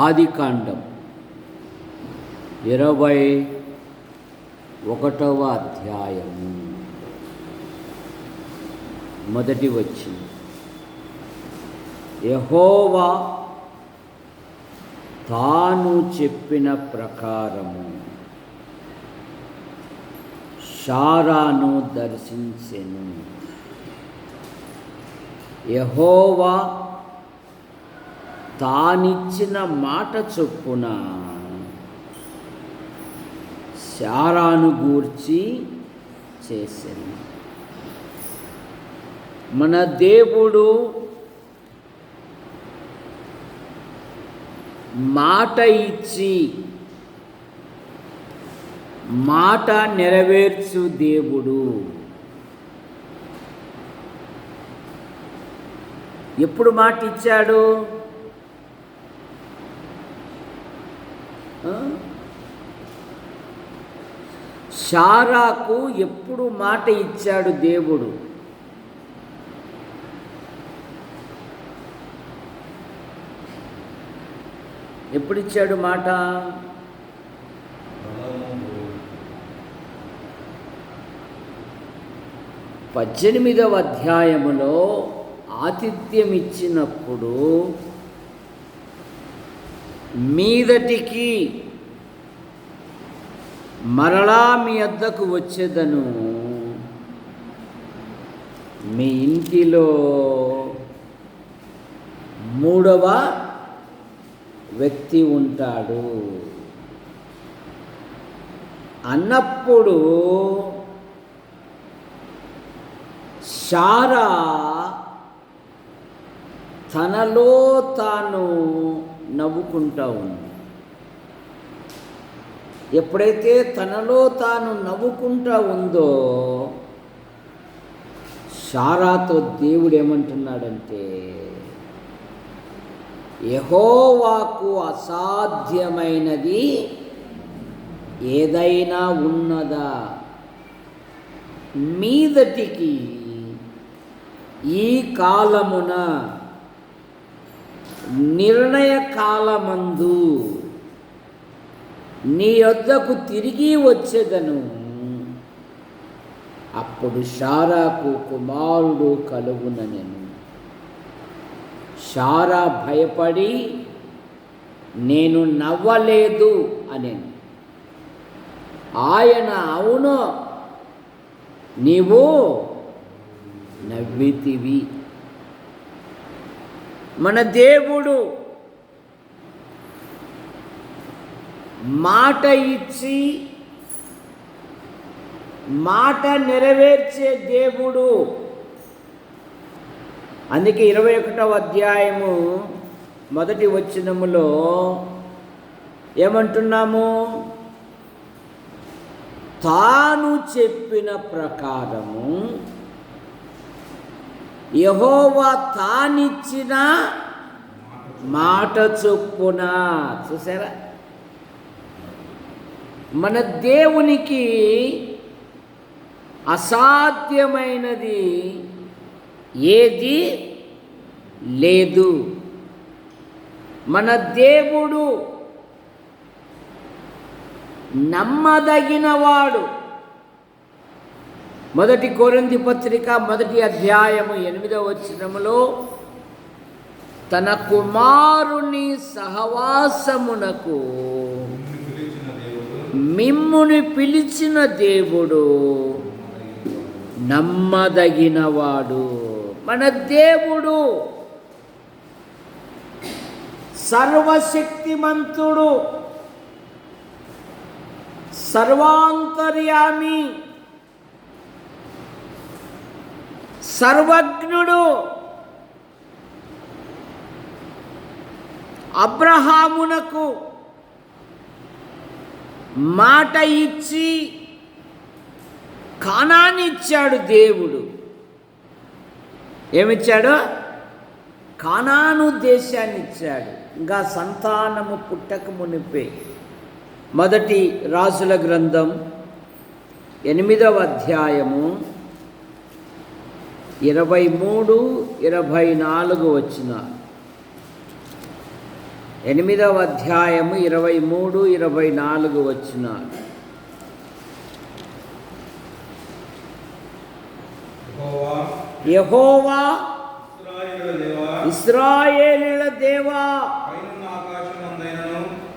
ఆదికాండం 21వ అధ్యాయము మొదటి వచనం. యెహోవా తాను చెప్పిన ప్రకారము శారాను దర్శించెను. యెహోవా తానిచ్చిన మాట చొప్పున శారాను గూర్చి చేసెను. మన దేవుడు మాట ఇచ్చి మాట నెరవేర్చు దేవుడు. ఎప్పుడు మాట ఇచ్చాడు? శారాకు ఎప్పుడు మాట ఇచ్చాడు దేవుడు? ఎప్పుడు ఇచ్చాడు మాట? 18వ అధ్యాయములో ఆతిథ్యం ఇచ్చినప్పుడు మీదటికి మరలా మీ వద్దకు వచ్చేదను, మీ ఇంటిలో 3వ వ్యక్తి ఉంటాడు అన్నప్పుడు శారా తనలో తాను నవ్వుకుంటా ఉంది. ఎప్పుడైతే తనలో తాను నవ్వుకుంటా ఉందో శారాతో దేవుడు ఏమంటున్నాడంటే, యెహోవాకు అసాధ్యమైనది ఏదైనా ఉన్నదా? మీదటికి ఈ కాలమున నిర్ణయ కాలమందు నీ వద్దకు తిరిగి వచ్చేదను, అప్పుడు శారాకు కుమారుడు కలుగుననెను. శారా భయపడి నేను నవ్వలేదు అనెను. ఆయన అవును నీవు నవ్వితివి. మన దేవుడు మాట ఇచ్చి మాట నెరవేర్చే దేవుడు. అందుకే 21వ అధ్యాయము మొదటి వచనములో ఏమంటున్నాము? తాను చెప్పిన ప్రకారము యెహోవా తానిచ్చిన మాట చొప్పున. చూసారా? మన దేవునికి అసాధ్యమైనది ఏది లేదు. మన దేవుడు నమ్మదగినవాడు. 1 కొరింథీ పత్రిక 1వ అధ్యాయము 8వ వచనములో తన కుమారుని సహవాసమునకు మిమ్ముని పిలిచిన దేవుడు నమ్మదగినవాడు. మన దేవుడు సర్వశక్తిమంతుడు, సర్వాంతర్యామి, సర్వజ్ఞుడు. అబ్రహామునకు మాట ఇచ్చి కానానిచ్చాడు దేవుడు. ఏమిచ్చాడు? కానాను దేశాన్ని ఇచ్చాడు. ఇంకా సంతానము పుట్టక మునిపే. 1 రాజుల గ్రంథం 8వ అధ్యాయము 23, 24 వచనాలు. 8వ అధ్యాయము 23, 24 వచనాలు. యెహోవా ఇశ్రాయేలీయుల దేవా,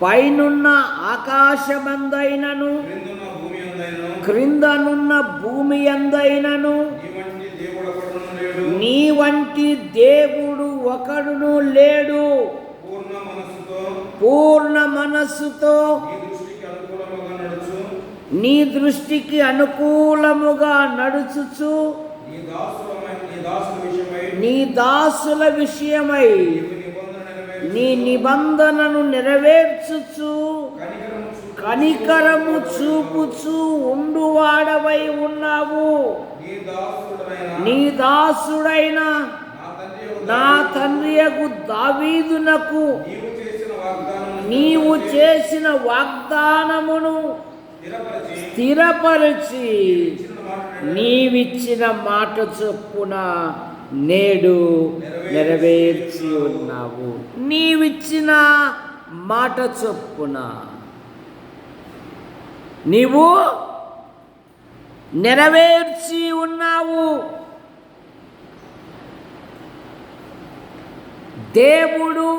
పైనున్న ఆకాశమందైనను క్రిందనున్న భూమి యందైనను నీ వంటి దేవుడు ఒకడును లేడు. పూర్ణ మనస్సుతో నీ దృష్టికి అనుకూలముగా నడుచుచు నీ దాసుల విషయమై నీ నిబంధనను నెరవేర్చుచు కనికరము చూపుచు ఉండువాడవై ఉన్నావు. నీ దాసుడైన నా తండ్రియగు దావీదునకు నీవు చేసిన వాగ్దానమును స్థిరపరిచి నీవిచ్చిన మాట చొప్పున నేడు నెరవేర్చి ఉన్నావు. నీవిచ్చిన మాట చొప్పున నీవు నెరవేర్చి ఉన్నావు. దేవుడు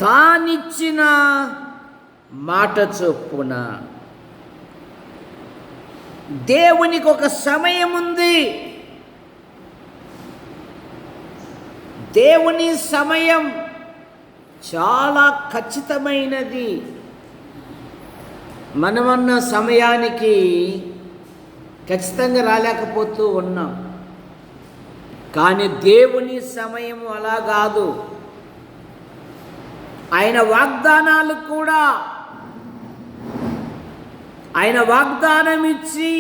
తానిచ్చిన మాట చొప్పున, దేవునికి ఒక సమయం ఉంది. దేవుని సమయం చాలా ఖచ్చితమైనది. మనమన్న సమయానికి ఖచ్చితంగా రాలేకపోతూ ఉన్నాం. కానీ దేవుని సమయం అలా కాదు. ఆయన వాగ్దానాలు కూడా ఆయన వాగ్దానం ఇచ్చి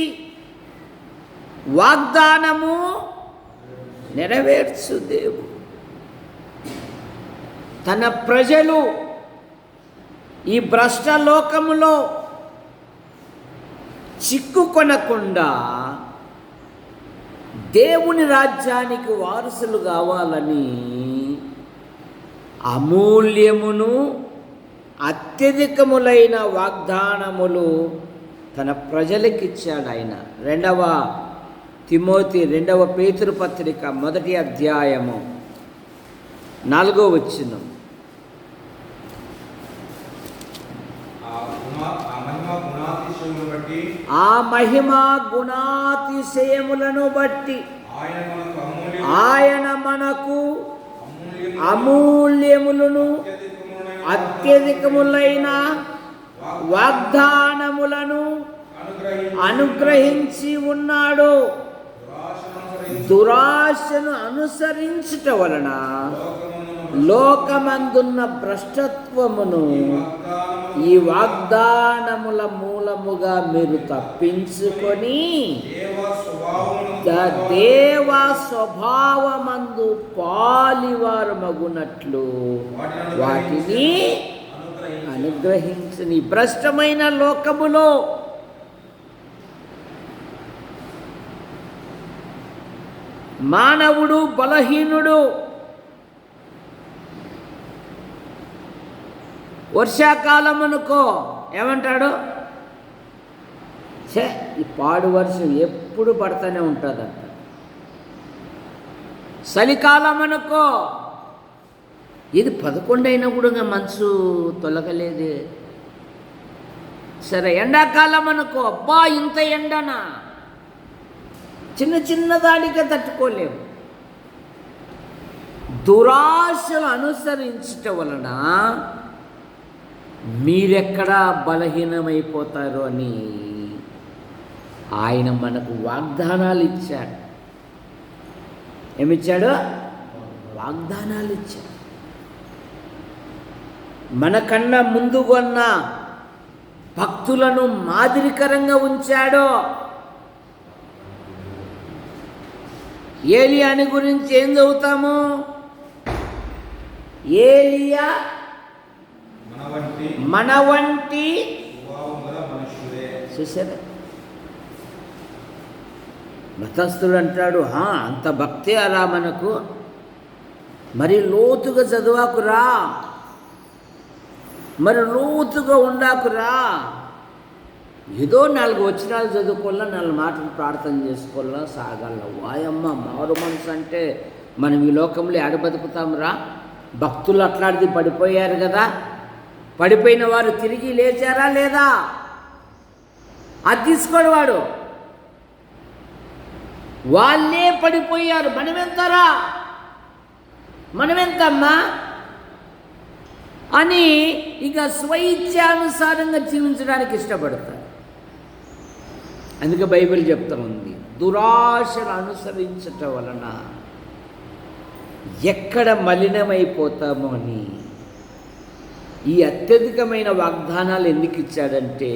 వాగ్దానము నెరవేర్చు దేవుడు. తన ప్రజలు ఈ భ్రష్ట లోకములో చిక్కుకొనకుండా దేవుని రాజ్యానికి వారసులు కావాలని అమూల్యమును అత్యధికములైన వాగ్దానములు తన ప్రజలకిచ్చాడు ఆయన. 2వ తిమోతి 2వ పేతురు పత్రిక 1వ అధ్యాయము 4వ వచనం. ఆ మహిమ గుణాతిశయములను బట్టి ఆయన మనకు అమూల్యములను అత్యధికములైన వాగ్దానములను అనుగ్రహించి ఉన్నాడు. దురాశను అనుసరించుట వలన లోకమందున్న భ్రష్టత్వమును ఈ వాగ్దానముల మూలముగా మీరు తప్పించుకొని దేవ స్వభావమందు పాలివారు మగునట్లు వాటిని అనుగ్రహించని. భ్రష్టమైన లోకములో మానవుడు బలహీనుడు. వర్షాకాలం అనుకో ఏమంటాడు, ఈ పాడు వర్షం ఎప్పుడు పడుతూనే ఉంటుందంట. చలికాలం అనుకో, ఇది 11 అయినా కూడా మనసు తొలగలేదే. సరే, ఎండాకాలం అనుకో, అబ్బా ఇంత ఎండనా, చిన్న చిన్న దానికే తట్టుకోలేము. దురాశలు అనుసరించటం వలన మీరెక్కడా బలహీనమైపోతారు అని ఆయన మనకు వాగ్దానాలు ఇచ్చాడు. ఏమిచ్చాడు? వాగ్దానాలు ఇచ్చాడు. మనకన్నా ముందుగొన్న భక్తులను మాదిరికరంగా ఉంచాడు. ఏలియాని గురించి ఏం చదువుతాము? ఏలియా మన వంటి చూసారా? మతస్థుడు అంటాడు, అంత భక్తి అలా మనకు. మరి లోతుగా చదువాకురా, మరి లోతుగా ఉండాకురా. ఏదో 4 వచనాలు చదువుకోవాలా, 4 మాటలు ప్రార్థన చేసుకోవాలా, సాగాల. వాయమ్మ, మారు మనసు అంటే మనం ఈ లోకంలో ఆడ బతుకుతాంరా. భక్తులు అట్లాంటిది పడిపోయారు కదా, పడిపోయిన వారు తిరిగి లేచారా లేదా? అది తీసుకోడు వాడు. వాళ్ళే పడిపోయారు, మనమెంతరా, మనమెంతమ్మా అని ఇక స్వైచ్ఛానుసారంగా జీవించడానికి ఇష్టపడతారు. అందుకే బైబిల్ చెప్తా ఉంది, దురాశను అనుసరించటం వలన ఎక్కడ మలినమైపోతామో అని. ఈ అత్యధికమైన వాగ్దానాలు ఎందుకు ఇచ్చాడంటే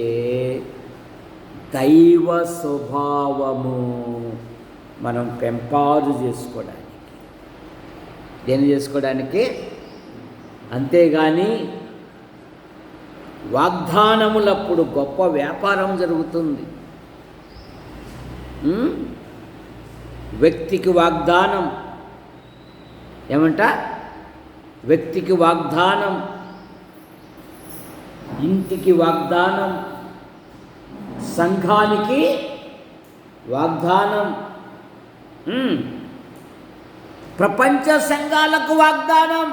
దైవ స్వభావము మనం పెంపారు చేసుకోవడానికి, దేని చేసుకోవడానికి. అంతేగాని వాగ్దానములప్పుడు గొప్ప వ్యాపారం జరుగుతుంది. వ్యక్తికి వాగ్దానం ఏమంట, వ్యక్తికి వాగ్దానం, ఇంటికి వాగ్దానం, సంఘానికి వాగ్దానం, ప్రపంచ సంఘాలకు వాగ్దానం.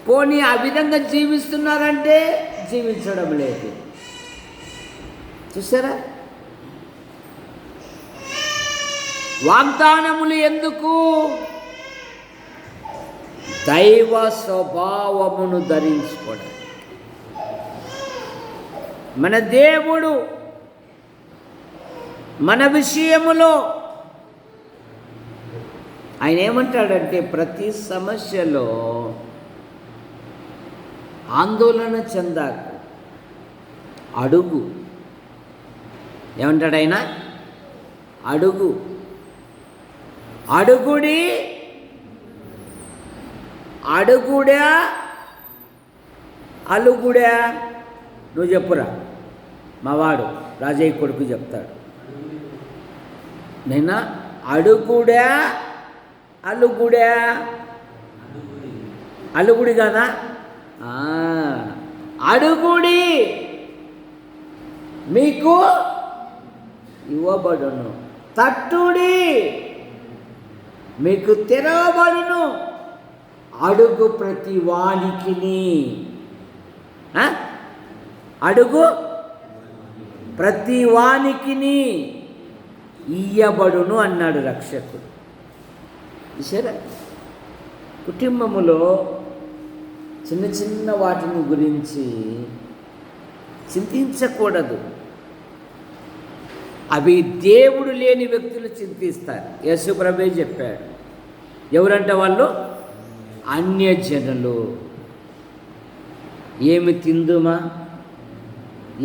పోనీ ఆ విధంగా జీవిస్తున్నారంటే జీవించడం లేదు. చూసారా? వాగ్దానములు ఎందుకు? దైవ స్వభావమును ధరించుకోవడం. మన దేవుడు మన విషయములో ఆయన ఏమంటాడంటే, ప్రతి సమస్యలో ఆందోళన చెందాకు, అడుగు. ఏమంటాడు ఆయన? అడుగు, అడుగుడి, అడుగుడా అలుగుడా? నువ్వు చెప్పురా, మావాడు రాజయ్య కొడుకు చెప్తాడు. నేనా అడుగుడా అలుగుడా? అలుగుడి కదా, అడుగుడి మీకు ఇవ్వబడును, తట్టుడి మీకు తెరవబడును. అడుగు ప్రతి వానికిని, అడుగు ప్రతి వానికిని ఇయ్యబడును అన్నాడు రక్షకుడు. సరే, కుటుంబములో చిన్న చిన్న వాటిని గురించి చింతించకూడదు. అవి దేవుడు లేని వ్యక్తులు చింతిస్తారు. యేసు ప్రభువే చెప్పాడు. ఎవరంటే వాళ్ళు? అన్యజనులు. ఏమి తిందుమా,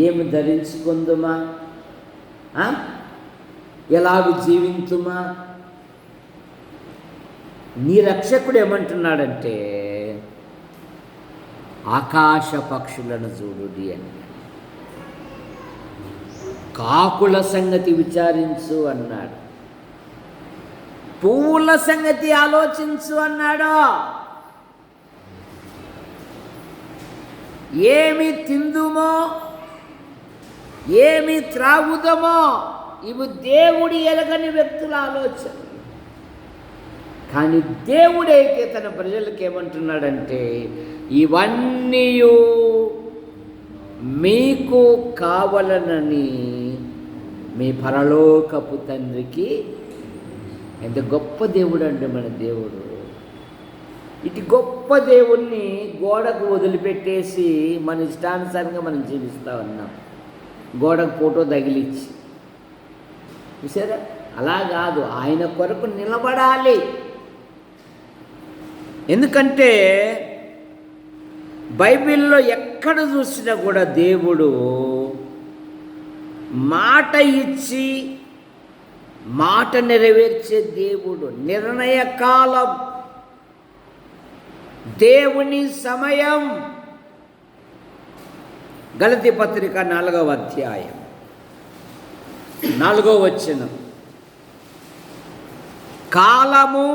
ఏమి ధరించుకుందుమా, ఎలాగూ జీవించుమా. నీ రక్షకుడు ఏమంటున్నాడంటే, ఆకాశ పక్షులను చూడుడి అని, కాకుల సంగతి విచారించు అన్నాడు, పువ్వుల సంగతి ఆలోచించు అన్నాడు. ఏమి తిందుమో, ఏమి త్రాగుదమో, ఇవి దేవుడి ఎరగని వ్యక్తుల ఆలోచన. కానీ దేవుడైతే తన ప్రజలకు ఏమంటున్నాడంటే, ఇవన్నీ మీకు కావాలనని మీ పరలోకపు తండ్రికి. ఎంత గొప్ప దేవుడు అంటే మన దేవుడు. ఇటు గొప్ప దేవుణ్ణి గోడకు వదిలిపెట్టేసి మన ఇష్టానుసారంగా మనం జీవిస్తూ ఉన్నాం, గోడకు ఫోటో తగిలిచ్చి. చూసారా? అలా కాదు, ఆయన కొరకు నిలబడాలి. ఎందుకంటే బైబిల్లో ఎక్కడ చూసినా కూడా దేవుడు మాట ఇచ్చి మాట నెరవేర్చే దేవుడు. నిర్ణయకాలం, దేవుని సమయం. గలతీ పత్రిక 4వ అధ్యాయం 4వ వచనం. కాలము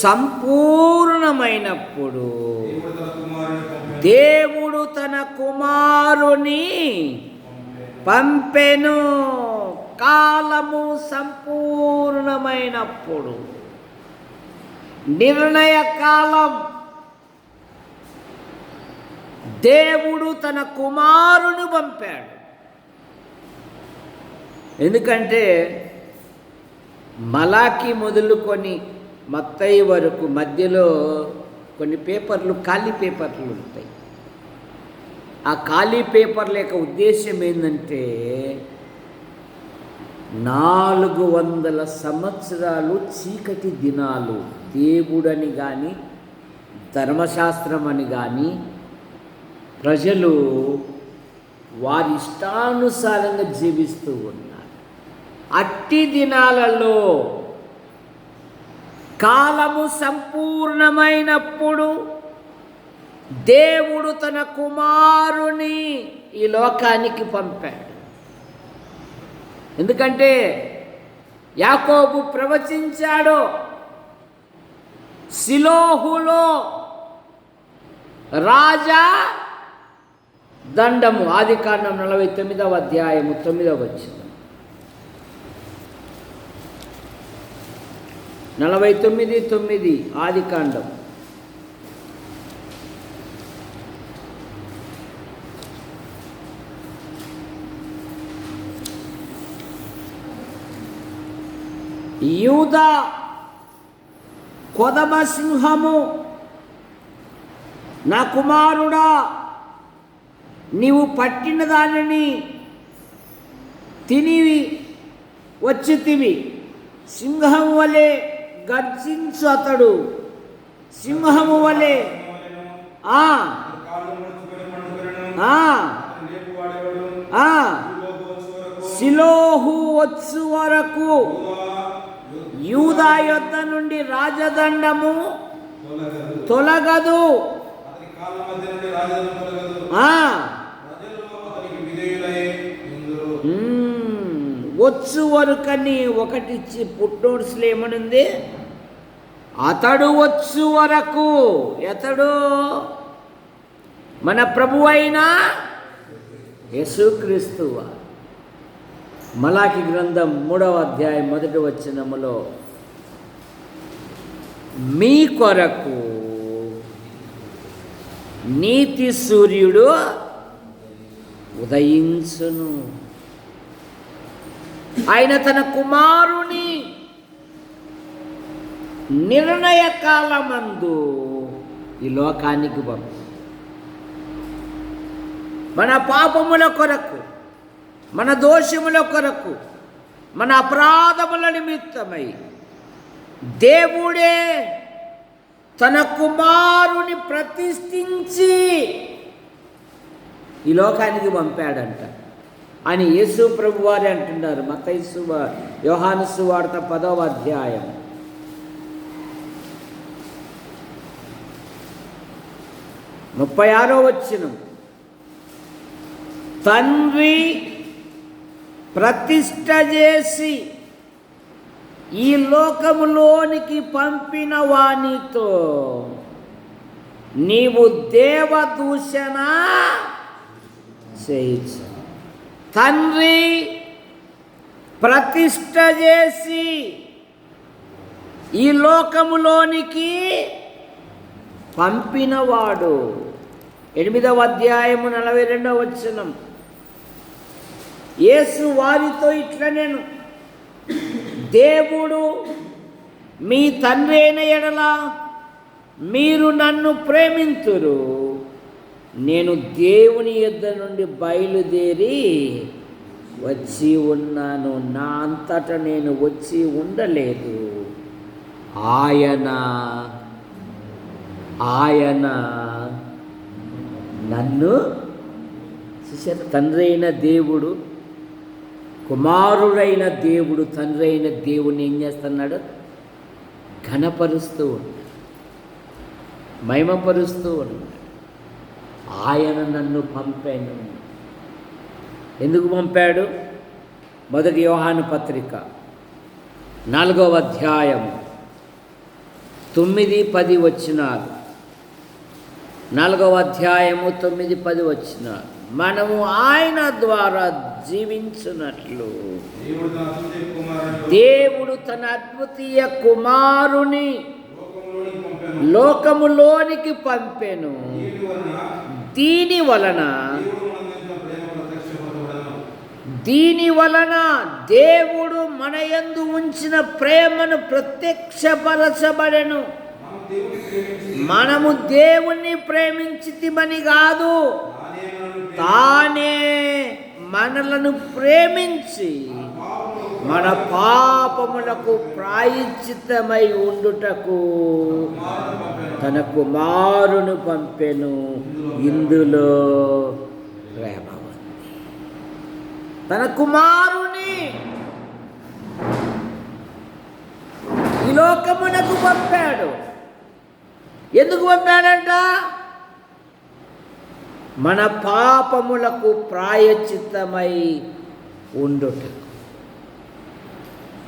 సంపూర్ణమైనప్పుడు దేవుడు తన కుమారుని పంపెను. కాలము సంపూర్ణమైనప్పుడు, నిర్ణయ కాలం, దేవుడు తన కుమారుని పంపాడు. ఎందుకంటే మలాకి మొదలుకొని మత్తయి వరకు మధ్యలో కొన్ని పేపర్లు, ఖాళీ పేపర్లు ఉంటాయి. ఆ ఖాళీ పేపర్ల యొక్క ఉద్దేశం ఏంటంటే 400 సంవత్సరాలు చీకటి దినాలు దేవుడని కానీ ధర్మశాస్త్రం అని కానీ ప్రజలు వారి ఇష్టానుసారంగా జీవిస్తూ ఉన్నారు. అట్టి దినాలలో కాలము సంపూర్ణమైనప్పుడు దేవుడు తన కుమారుని ఈ లోకానికి పంపాడు. ఎందుకంటే యాకోబు ప్రవచించాడు, సిలోహులో రాజా దండము. ఆదికాండం 49వ అధ్యాయము 9వ వచనం. 49:9 ఆదికాండం. యూదా కొదమ సింహము, నా కుమారుడా, నీవు పట్టిన దానిని తిని వచ్చితివి. సింహం వలె గర్జించు అతడు, సింహము వలె. సిలోహు వచ్చు వరకు యూదా యొద్ద నుండి రాజదండము తొలగదు. వచ్చు వరకని ఒకటిచ్చి పుట్నోట్స్లో ఏమనుంది? అతడు వచ్చు వరకు. ఎతడు? మన ప్రభు అయిన యేసుక్రీస్తు. మలాకి గ్రంథం 3వ అధ్యాయం 1వ వచనములో మీ కొరకు నీతి సూర్యుడు ఉదయించును. ఆయన తన కుమారుని నిర్ణయ కాలమందు ఈ లోకానికి పంపు. మన పాపముల కొరకు, మన దోషముల కొరకు, మన అపరాధముల నిమిత్తమై దేవుడే తన కుమారుని ప్రతిష్ఠించి ఈ లోకానికి పంపాడంట అని యేసు ప్రభు వారే అంటున్నారు. మత్తయి యోహాను సువార్త 10వ అధ్యాయం 36వ వచనం. తండ్రి ప్రతిష్ఠ చేసి ఈ లోకములోనికి పంపిన వానితో నీవు దేవదూషణ చేయొచ్చు. తండ్రి ప్రతిష్ఠ చేసి ఈ లోకములోనికి పంపినవాడు. 8వ అధ్యాయము 42వ వచనం. యేసు వారితో ఇట్లా, నేను దేవుడు మీ తండ్రి అయిన ఎడల మీరు నన్ను ప్రేమింతురు. నేను దేవుని యొద్ద నుండి బయలుదేరి వచ్చి ఉన్నాను. నా అంతటా నేను వచ్చి ఉండలేదు. ఆయన నన్ను చూశారు. తండ్రి అయిన దేవుడు, కుమారుడైన దేవుడు, తండ్రి అయిన దేవుడిని ఏం చేస్తున్నాడు? ఘనపరుస్తూ ఉన్నాడు, మహిమపరుస్తూ ఉన్నాడు. ఆయన నన్ను పంపాను. ఎందుకు పంపాడు? 1 యోహాను పత్రిక 4వ అధ్యాయం 9-10 వచనాలు. 4వ అధ్యాయము 9-10 వచనాలు. మనము ఆయన ద్వారా జీవించున్నట్లు దేవుడు తన అద్వితీయ కుమారుని లోకములోనికి పంపెను. దీని వలన దేవుడు మన యందు ఉంచిన ప్రేమను ప్రత్యక్షపరచబడెను. మనము దేవుణ్ణి ప్రేమించితిమని కాదు, తానే మనలను ప్రేమించి మన పాపములకు ప్రాయశ్చిత్తమై ఉండుటకు తన కుమారుని పంపెను. ఇందులో ప్రేమ ఉంది. తన కుమారుని ఈ లోకమునకు పంపాడు. ఎందుకు పంపాడంట? మన పాపములకు ప్రాయశ్చిత్తమై ఉండుటకు.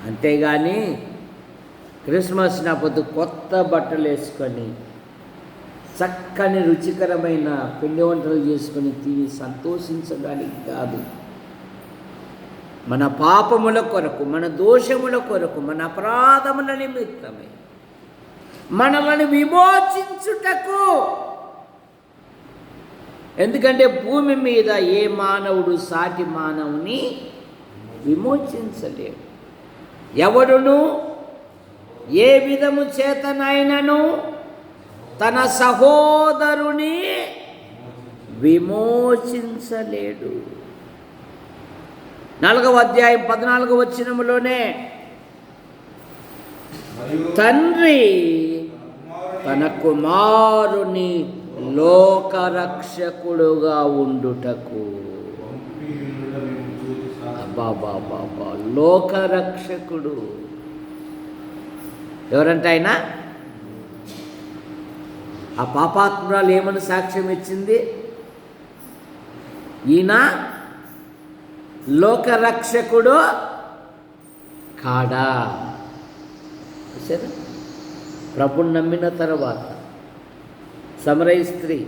అంతేగాని క్రిస్మస్ నాపొద్దు కొత్త బట్టలు వేసుకొని చక్కని రుచికరమైన పిండి వంటలు చేసుకొని తిని సంతోషించడానికి కాదు. మన పాపముల కొరకు, మన దోషముల కొరకు, మన అపరాధముల నిమిత్తమై మనలను విమోచించుటకు. ఎందుకంటే భూమి మీద ఏ మానవుడు సాటి మానవుని విమోచించలేడు. ఎవడును ఏ విధము చేతనైనను తన సహోదరుని విమోచించలేడు. 4వ అధ్యాయం 14వ వచనములోనే తండ్రి తన కుమారుని లోకరక్షకుడుగా ఉండుటకు. బాబా లోకరక్షకుడు ఎవరంటే ఆయన ఆ పాపాత్మురాలు ఏమని సాక్ష్యం ఇచ్చింది? ఈయన లోకరక్షకుడు కాడా? సరే, ప్రభుని నమ్మిన తర్వాత సమరయ స్త్రీ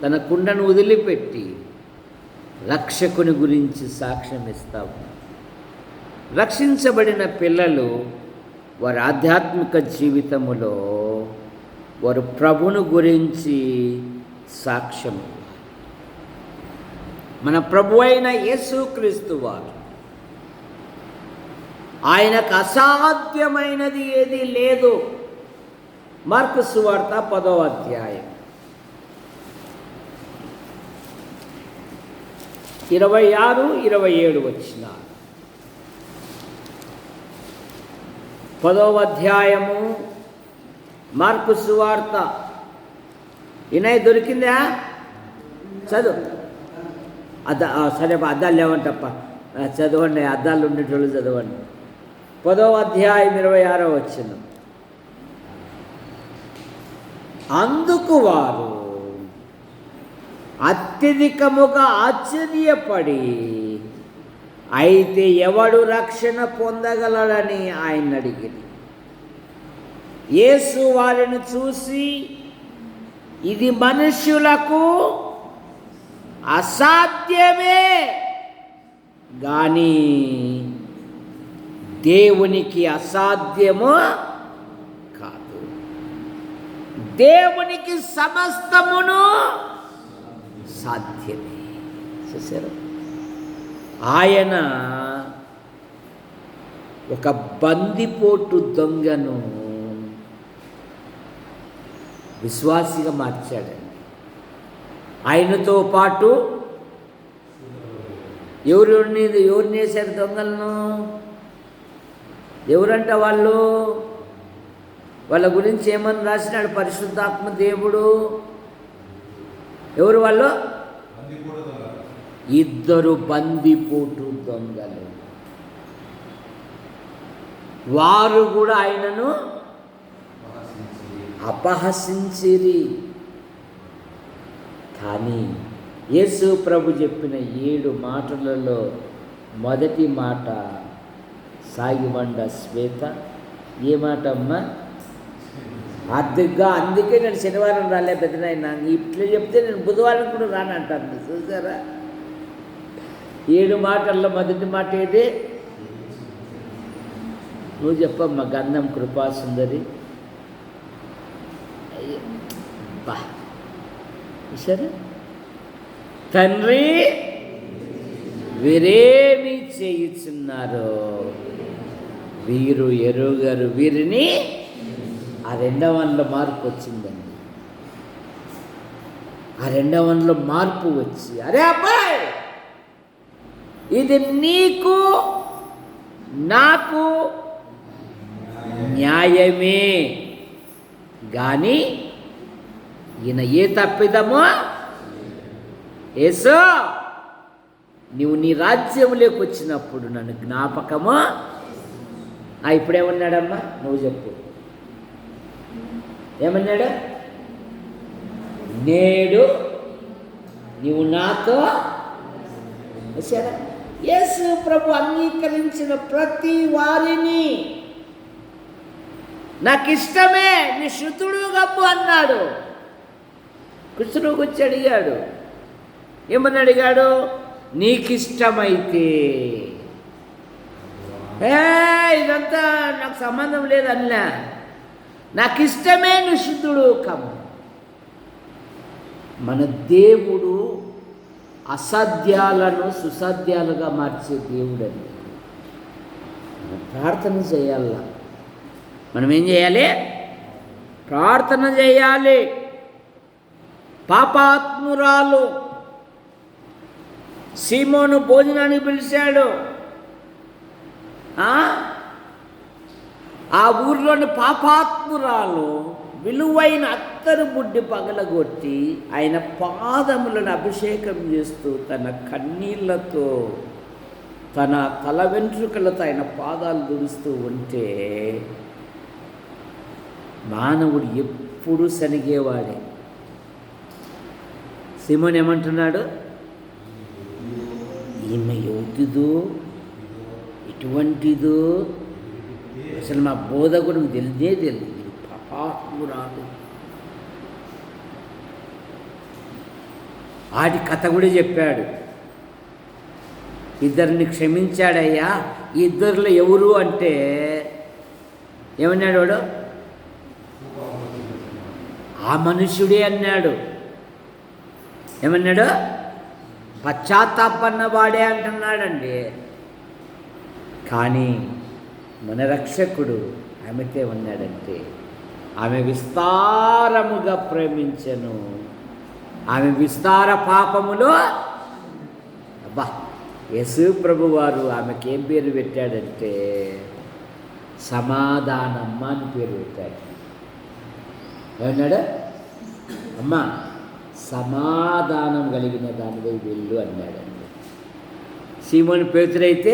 తన కుండను వదిలిపెట్టి రక్షకుని గురించి సాక్ష్యం ఇస్తాము. రక్షించబడిన పిల్లలు వారి ఆధ్యాత్మిక జీవితములో వారు ప్రభుని గురించి సాక్ష్యం. మన ప్రభు అయిన యేసుక్రీస్తు వారు, ఆయనకు అసాధ్యమైనది ఏది లేదు. మార్కు సువార్త 10వ అధ్యాయం 26-27 వచనాలు. 10వ అధ్యాయము మార్కు సువార్త. వినయ్ దొరికిందా? చదువు. సరే అద్దాలు లేవంటప్ప, చదవండి. అద్దాలు ఉండేటోళ్ళు చదవండి. 10వ అధ్యాయం 26వ వచనం. అందుకు వారు అత్యధికముగా ఆశ్చర్యపడి, అయితే ఎవడు రక్షణ పొందగలడని ఆయన అడిగింది. యేసు వారిని చూసి, ఇది మనుష్యులకు అసాధ్యమే కానీ దేవునికి అసాధ్యము కాదు. దేవునికి సమస్తమును సాధ్యమే. చూసారు, ఆయన ఒక బందిపోటు దొంగను విశ్వాసిగా మార్చాడండి. ఆయనతో పాటు ఎవరిని వేశారు దొంగలను? ఎవరంట వాళ్ళు? వాళ్ళ గురించి ఏమని రాసినాడు పరిశుద్ధాత్మ దేవుడు? ఎవరు వాళ్ళు? 2 బందిపోటు దొంగలు. వారు కూడా ఆయనను అపహసించిరి. కానీ యేసు ప్రభు చెప్పిన 7 మాటలలో మొదటి మాట సాగివండ శ్వేత. ఏ మాట అమ్మా? ఆర్థికంగా. అందుకే నేను శనివారం రాలే పెద్దనాయన, ఇట్లా చెప్తే నేను బుధవారం కూడా రానంటాను. చూసారా, 7 మాటల్లో మొదటి మాట ఏది? నువ్వు చెప్పమ్మా. గంధం కృపాసుందరి. బా సరే. తండ్రి వీరేమి చేయుచున్నారో వీరు ఎరుగరు వీరిని. ఆ 2వ మార్పు వచ్చిందండి. ఆ 2వ మార్పు వచ్చి, అరే అబ్బాయి, ఇది నీకు నాకు న్యాయమే కానీ ఈయన ఏ తప్పిదమో యేసు నువ్వు నీ రాజ్యంలోకి వచ్చినప్పుడు నన్ను జ్ఞాపకము. ఇప్పుడేమన్నాడమ్మా? నువ్వు చెప్పు. ఏమన్నాడు? నేడు నీవు నాతో. యేసు ప్రభు అంగీకరించిన ప్రతి వారిని నాకు ఇష్టమే, నీ శృతుడు గప్పు అన్నాడు. కృష్ణుడికి వచ్చి అడిగాడు. ఏమని అడిగాడు? నీకిష్టమైతే. ఇదంతా నాకు సంబంధం లేదన్నా, నాకు ఇష్టమే, నువ్వు శుద్ధుడు కమ్ము. మన దేవుడు అసాధ్యాలను సుసాధ్యాలుగా మార్చే దేవుడని మనం ప్రార్థన చేయాల. మనం ఏం చేయాలి? ప్రార్థన చేయాలి. పాపాత్మురాలు సీమోను భోజనానికి పిలిచాడు. ఆ ఊర్లోని పాపాత్మురాలు విలువైన అత్తరు బుడ్డి పగలగొట్టి ఆయన పాదములను అభిషేకం చేస్తూ తన కన్నీళ్లతో తన తల వెంట్రుకలతో ఆయన పాదాలు దుడుస్తూ ఉంటే మానవుడు ఎప్పుడు సనిగేవాడే. సీమోన్ ఏమంటున్నాడు? ఈమె యువతిదో ఎటువంటిదో అసలు మా బోధకుడు తెలియదే తెలియదు. పాపాత్మురాలు. ఆడి కథ కూడా చెప్పాడు. ఇద్దరిని క్షమించాడయ్యా. ఈ ఇద్దరిలో ఎవరు అంటే ఏమన్నాడు వాడు? ఆ మనుష్యుడే అన్నాడు. ఏమన్నాడు? పశ్చాత్తాపన్న వాడే అంటున్నాడండి. కానీ మన రక్షకుడు ఆమెతే ఉన్నాడంటే ఆమె విస్తారముగా ప్రేమించెను, ఆమె విస్తార పాపములో. అబ్బా, యేసు ప్రభువారు ఆమెకేం పేరు పెట్టాడంటే సమాధానమ్మ అని పేరు పెట్టాడు. ఏమన్నాడు? అమ్మా, సమాధానం కలిగిన దానివై వెళ్ళు అన్నాడండి. సీమోను పేతురైతే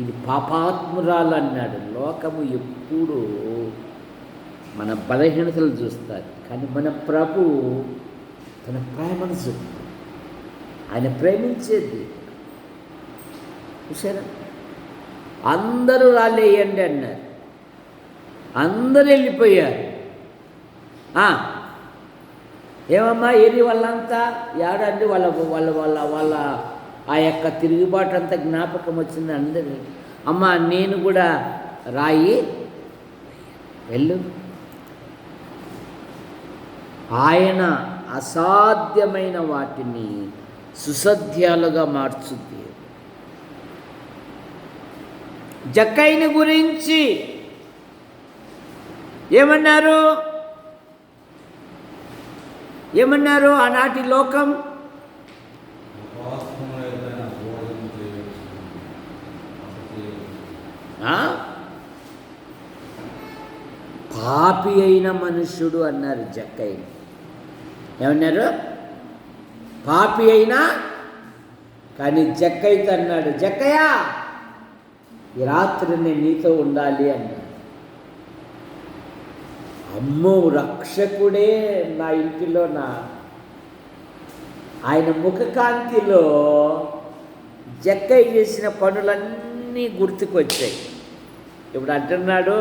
ఇది పాపాత్మురాలు అన్నాడు. లోకము ఎప్పుడూ మన బలహీనతలు చూస్తారు, కానీ మన ప్రభు తన ప్రేమను చూపుతాడు. ఆయన ప్రేమించేది చూసారా? అందరూ రాలేయండి అన్నారు. అందరూ వెళ్ళిపోయారు. ఏమమ్మా ఏది వాళ్ళంతా ఏడండి? వాళ్ళ వాళ్ళ వాళ్ళ వాళ్ళ ఆ యొక్క తిరుగుబాటు అంతా జ్ఞాపకం వచ్చింది అందరి. అమ్మ నేను కూడా రాయి వెళ్ళు. ఆయన అసాధ్యమైన వాటిని సుసాధ్యాలుగా మార్చుద్ది. జక్కైని గురించి ఏమన్నారు? ఏమన్నారు ఆనాటి లోకం? పాపి అయిన మనుష్యుడు అన్నారు జక్కయ్యని. ఏమన్నారు? పాపి అయినా. కానీ జక్కయ్యతో అన్నాడు, జక్కయ్య ఈ రాత్రి నేను నీతో ఉండాలి అన్నాడు. అమ్మో, రక్షకుడే నా ఇంటిలో ఆయన ముఖకాంతిలో జక్కయ్య చేసిన పనులన్నీ గుర్తుకొచ్చాయి. ఇప్పుడు అంటున్నాడు,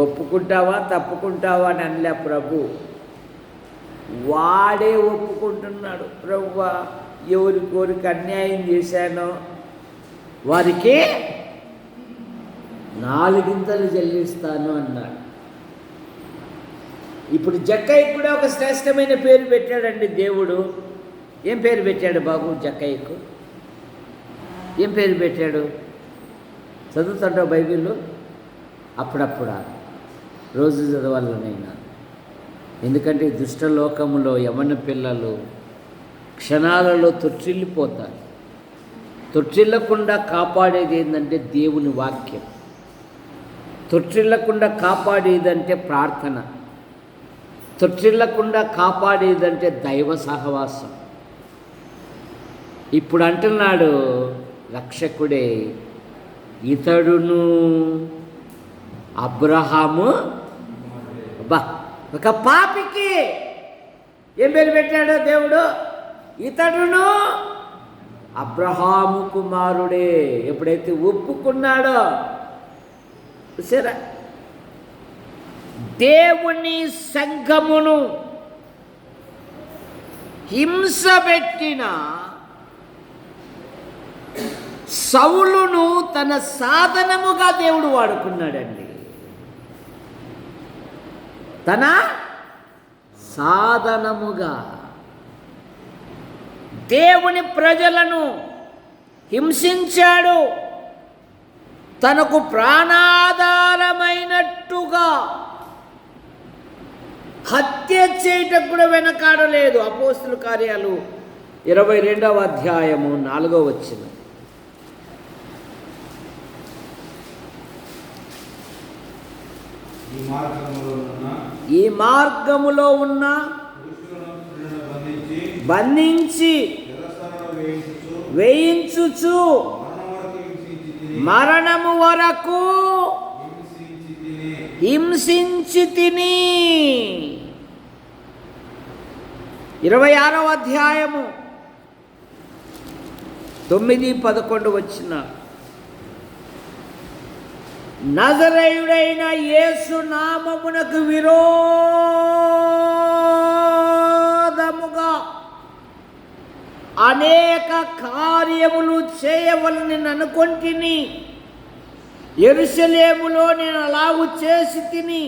ఒప్పుకుంటావా తప్పుకుంటావా అని అనలే ప్రభు. వాడే ఒప్పుకుంటున్నాడు. ప్రభువా, ఎవరికి అన్యాయం చేశానో వారికి 4 చెల్లిస్తాను అన్నాడు. ఇప్పుడు జక్కయ్యకు కూడా ఒక శ్రేష్టమైన పేరు పెట్టాడండి దేవుడు. ఏం పేరు పెట్టాడు బాబు జక్కయ్యకు? ఏం పేరు పెట్టాడు? చదువుతుంటావు బైబిల్లో? అప్పుడప్పుడు రోజు చదవాలనైనా. ఎందుకంటే దుష్టలోకములో యవ్వన పిల్లలు క్షణాలలో తొట్టిల్లిపోతారు. తొట్టిల్లకుండా కాపాడేది ఏంటంటే దేవుని వాక్యం. తొట్టిల్లకుండా కాపాడేదంటే ప్రార్థన. తొట్టిల్లకుండా కాపాడేదంటే దైవ సహవాసం. ఇప్పుడు అంటున్నాడు రక్షకుడే, ఇతడును అబ్రహాము ఒక పాపికి ఏం పేరు పెట్టాడో దేవుడు? ఇతడును అబ్రహాము కుమారుడే. ఎప్పుడైతే ఒప్పుకున్నాడో సరే, దేవుని సంఘమును హింసపెట్టిన సౌలును తన సాధనముగా దేవుడు వాడుకున్నాడండి. తన సాధనముగా దేవుని ప్రజలను హింసించాడు. తనకు ప్రాణాధారమైనట్టుగా హత్య చేయటం కూడా వెనకాడలేదు. అపోస్తుల కార్యాలు 22వ అధ్యాయము 4వ వచనం. ఈ మార్గములో ఉన్న బంధించి వేయించుచు మరణము వరకు హింసించి తిని. 26వ అధ్యాయము 9-11 వచనం. నజరేయుడైన యేసు నామమునకు విరోధముగా అనేక కార్యములు చేయవలని అనుకొంటిని. యెరూషలేములో నేను అలాగు చేసి తిని.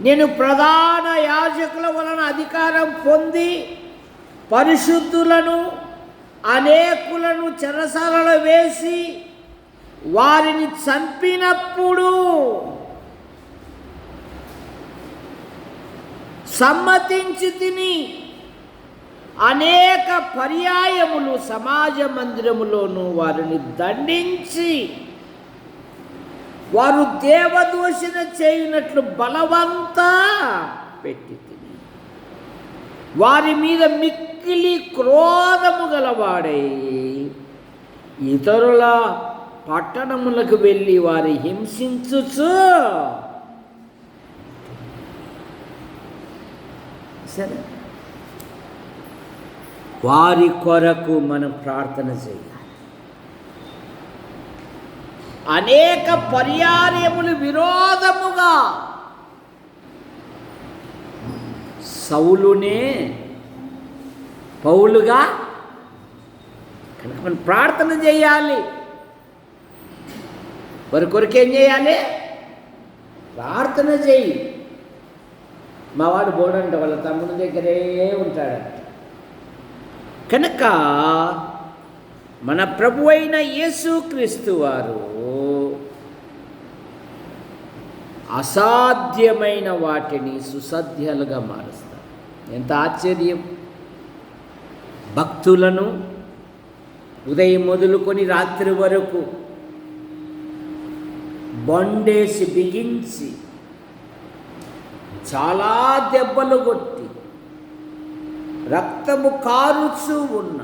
నేను ప్రధాన యాజకుల వలన అధికారం పొంది పరిశుద్ధులను అనేకులను చెరసాలలో వేసి వారిని చంపినప్పుడు సమ్మతించి తిని. అనేక పర్యాయములు సమాజ మందిరములోనూ వారిని దండించి వారు దేవదూషణ చేయునట్లు బలవంతా పెట్టి తిని. వారి మీద మిక్కిలి క్రోధము గలవాడై ఇతరుల పట్టణములకు వెళ్ళి వారి హింసించుచు. సరే, వారి కొరకు మనం ప్రార్థన చేయాలి. అనేక పర్యాయములు విరోధముగా సౌలునే పౌలుగా కనుక మనం ప్రార్థన చేయాలి. వారి కొరకు ఏం చేయాలి? ప్రార్థన చేయి. మావాడు బోడంట వాళ్ళ తమ్ముడి దగ్గరే ఉంటాడు. కనుక మన ప్రభు అయిన యేసుక్రీస్తు వారు అసాధ్యమైన వాటిని సుసాధ్యాలుగా మారుస్తారు. ఎంత ఆశ్చర్యం! భక్తులను ఉదయం మొదలుకొని రాత్రి వరకు బండేసి బిగించి చాలా దెబ్బలు కొట్టి రక్తము కారుచూ ఉన్న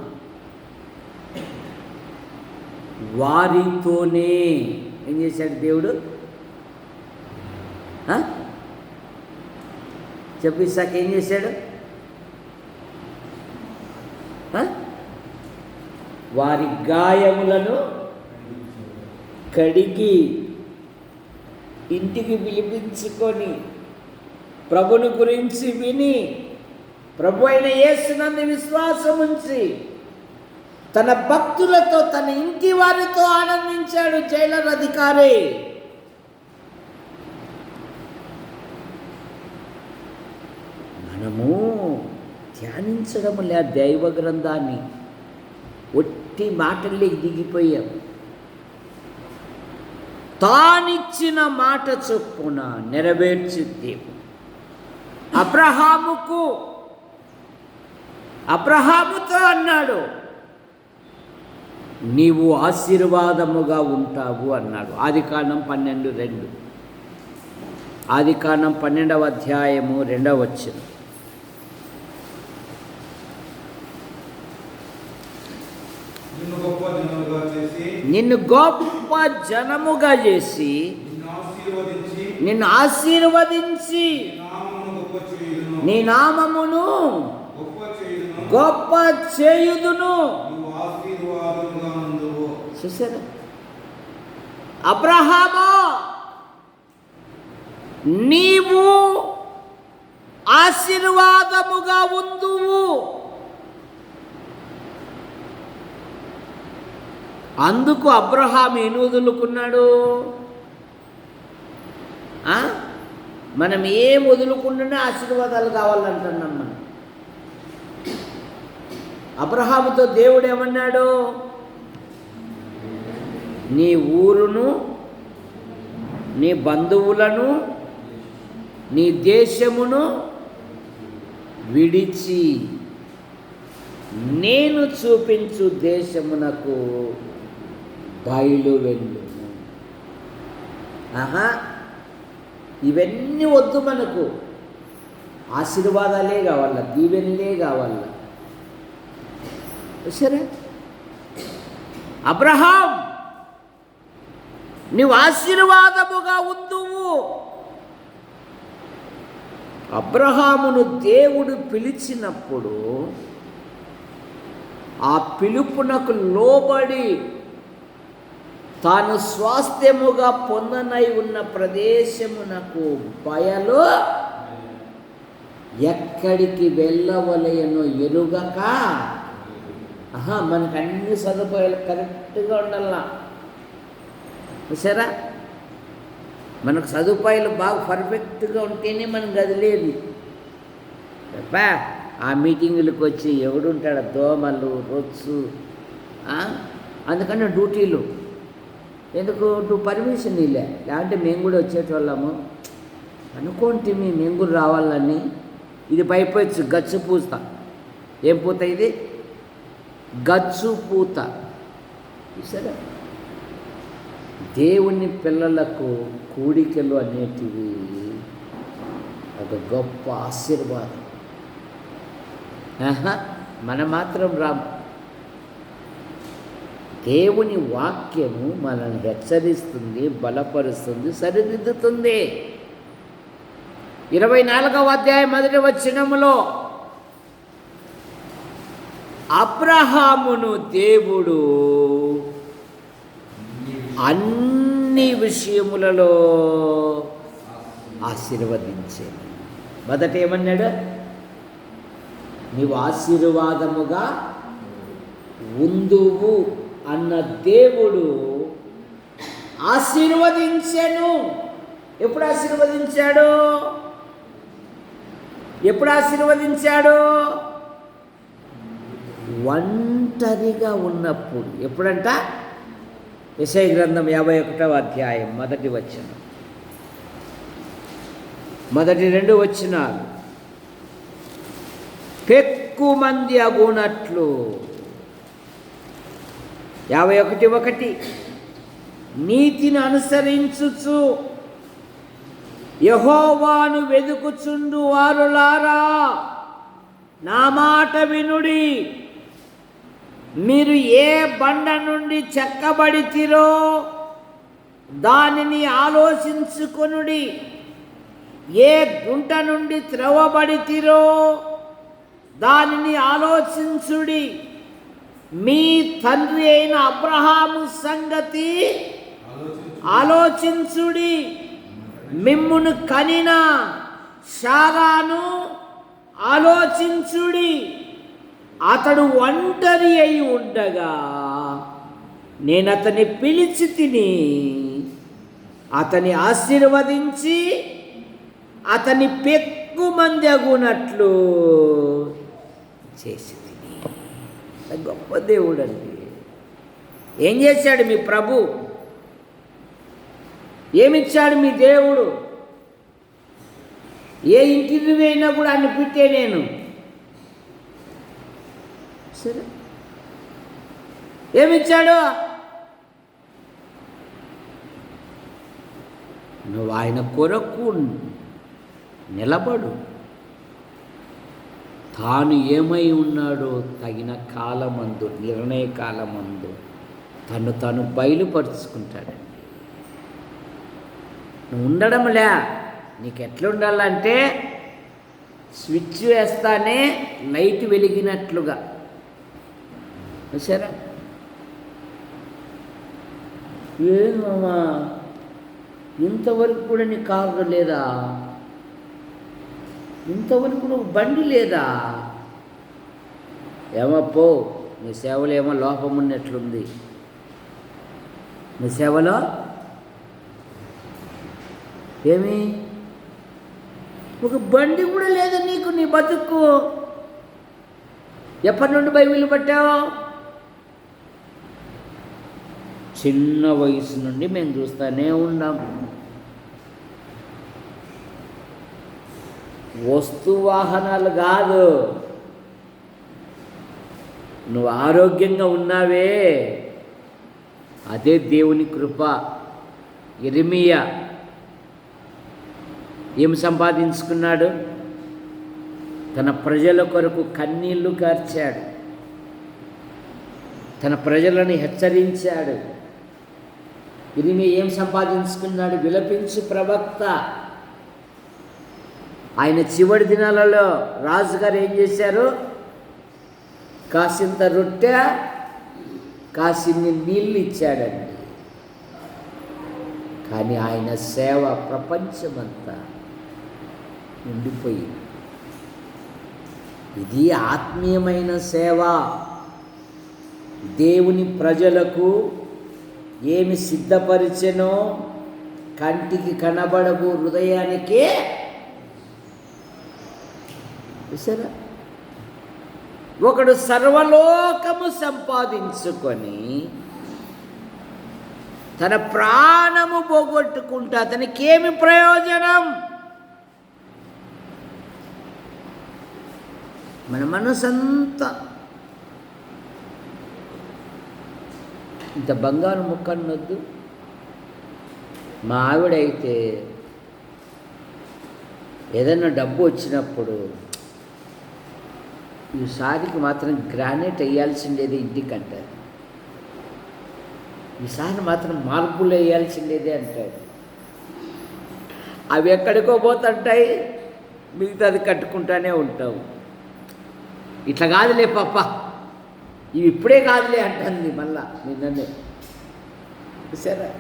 వారితోనే ఏం చేశాడు దేవుడు? చెప్పిసాక ఏం చేశాడు? వారి గాయములను కడిగి ఇంటికి పిలిపించుకొని ప్రభుని గురించి విని ప్రభు అయిన యేసునందు విశ్వాసం ఉంచి తన భక్తులతో తన ఇంటి వారితో ఆనందించాడు జైలర్ అధికారి. మనము ధ్యానించడం లే దైవ గ్రంథాన్ని, ఒట్టి మాటల్లోకి దిగిపోయాం. తానిచ్చిన మాట చొప్పున నెరవేర్చి దేవుడు అబ్రహాముతో అన్నాడు, నీవు ఆశీర్వాదముగా ఉంటావు అన్నాడు. ఆదికాండం 12:2. ఆదికాండం 12వ అధ్యాయము 2వ వచనం. నిన్ను గొప్ప జనముగా చేసి నిన్ను ఆశీర్వదించి నీ నామమును గొప్ప చేయుదును. చూసారా, అబ్రహాము నీవు ఆశీర్వాదముగా ఉందువు. అందుకు అబ్రహాము ఏం వదులుకున్నాడు? మనం ఏం వదులుకుంటూనే ఆశీర్వాదాలు కావాలంటున్నాం మనం. అబ్రహాముతో దేవుడు ఏమన్నాడు? నీ ఊరును, నీ బంధువులను, నీ దేశమును విడిచి నేను చూపించు దేశమునకు బయలు వెళ్ళు. ఇవన్నీ వద్దు మనకు. ఆశీర్వాదాలే కావాల, దీవెనలే కావాల. సరే, అబ్రహాం నీవు ఆశీర్వాదముగా ఉందువు. అబ్రహామును దేవుడు పిలిచినప్పుడు ఆ పిలుపునకు లోబడి తాను స్వాస్థ్యముగా పొందనై ఉన్న ప్రదేశమునకు బయలు ఎక్కడికి వెళ్ళవలయనో ఎరుగక, మనకు అన్ని సదుపాయాలు కరెక్ట్గా ఉండాల. చూసారా, మనకు సదుపాయాలు బాగా పర్ఫెక్ట్గా ఉంటేనే మనకు అది లేదు. ఆ మీటింగులకు వచ్చి ఎవడుంటాడు? దోమలు, రొచ్చు. అందుకని డ్యూటీలు ఎందుకు? పర్మిషన్ ఇలే, లేదంటే మేము కూడా వచ్చేటోళ్ళము అనుకోండి. మేము కూడా రావాలని. ఇది పైపోయచ్చు గచ్చు పూత. ఏం పూత ఇది? గచ్చు పూత. సరే, దేవుని పిల్లలకు కూడికలు అనేటివి ఒక గొప్ప ఆశీర్వాదం. మనం మాత్రం రాము. దేవుని వాక్యము మనల్ని హెచ్చరిస్తుంది, బలపరుస్తుంది, సరిదిద్దుతుంది. 24వ అధ్యాయం 1వ వచనములో అబ్రహామును దేవుడు అన్ని విషయములలో ఆశీర్వదించాడు. మొదట ఏమన్నాడు? నీవు ఆశీర్వాదముగా ఉందువు అన్న దేవుడు ఆశీర్వదించాను. ఎప్పుడు ఆశీర్వదించాడు? ఒంటరిగా ఉన్నప్పుడు. ఎప్పుడంట? యెషయా గ్రంథం 51వ అధ్యాయం 1వ వచనం, మొదటి 2 వచనాలు. పెక్కుమంది అగునట్లు 51:1 నీతిని అనుసరించుచు యెహోవాను వెదుకుచుండు వారులారా నా మాట వినుడి. మీరు ఏ బండ నుండి చెక్కబడితిరో దానిని ఆలోచించుకొనుడి. ఏ గుంట నుండి త్రవ్వబడితిరో దానిని ఆలోచించుడి. మీ తండ్రి అయిన అబ్రహాము సంగతి ఆలోచించుడి. మిమ్మును కనిన శారాను ఆలోచించుడి. అతడు ఒంటరి అయి ఉండగా నేను అతన్ని పిలిచి తిని అతని ఆశీర్వదించి అతని పెక్కుమంది అగునట్లు చేసి తిని. గొప్ప దేవుడు అండి. ఏం చేశాడు మీ ప్రభు? ఏమిచ్చాడు మీ దేవుడు? ఏ ఇంటికి పోయినా కూడా అన్ని పెట్టే నేను. సరే, ఏమిచ్చాడు? నువ్వు ఆయన కొరకు నిలబడు. తాను ఏమై ఉన్నాడో తగిన కాలమందు, నిర్ణయ కాలమందు తను బయలుపరుచుకుంటాడండి. నువ్వు ఉండడంలే. నీకు ఎట్లా ఉండాలంటే స్విచ్ వేస్తానే లైట్ వెలిగినట్లుగా. సరే, ఏమమ్మా ఇంతవరకు కూడా నీ కారు లేదా? ఇంతవరకు నువ్వు బండి లేదా? ఏమప్పో నీ సేవలో ఏమో లోపం ఉన్నట్లుంది. నీ సేవలో ఏమి ఒక బండి కూడా లేదా నీకు? నీ బతుకు ఎప్పటి నుండి బైబిల్ పట్టావు? చిన్న వయసు నుండి మేము చూస్తూనే ఉన్నాం. వస్తు వాహనాలు కాదు, నువ్వు ఆరోగ్యంగా ఉన్నావే అదే దేవుని కృప. యిర్మీయా ఏం సంపాదించుకున్నాడు? తన ప్రజల కొరకు కన్నీళ్లు కార్చాడు, తన ప్రజలను హెచ్చరించాడు. యిర్మీయా ఏం సంపాదించుకున్నాడు? విలపించు ప్రవక్త. ఆయన చివరి దినాలలో రాజుగారు ఏం చేశారు? కాసింత రొట్టె, కాసిన్ని నీళ్ళు ఇచ్చాడండి. కానీ ఆయన సేవ ప్రపంచమంతా ఉండిపోయింది. ఇది ఆత్మీయమైన సేవ. దేవుని ప్రజలకు ఏమి సిద్ధపరిచెనో కంటికి కనబడవు, హృదయానికే చూసారా? ఒకడు సర్వలోకము సంపాదించుకొని తన ప్రాణము పోగొట్టుకుంటే అతనికి ఏమి ప్రయోజనం? మన మనసంతా ఇంత బంగారు ముక్కన్నొద్దు. మా ఆవిడైతే ఏదైనా డబ్బు వచ్చినప్పుడు ఈసారికి మాత్రం గ్రానైట్ వేయాల్సిండేది ఇంటికంటారు, ఈసారి మాత్రం మార్పులు వేయాల్సిండేది అంటాడు. అవి ఎక్కడికో పోతుంటాయి, మిగతాది కట్టుకుంటానే ఉంటావు. ఇట్లా కాదులే పాప, ఇవి ఇప్పుడే కాదులే అంటుంది మళ్ళా నిన్ననే. సరే,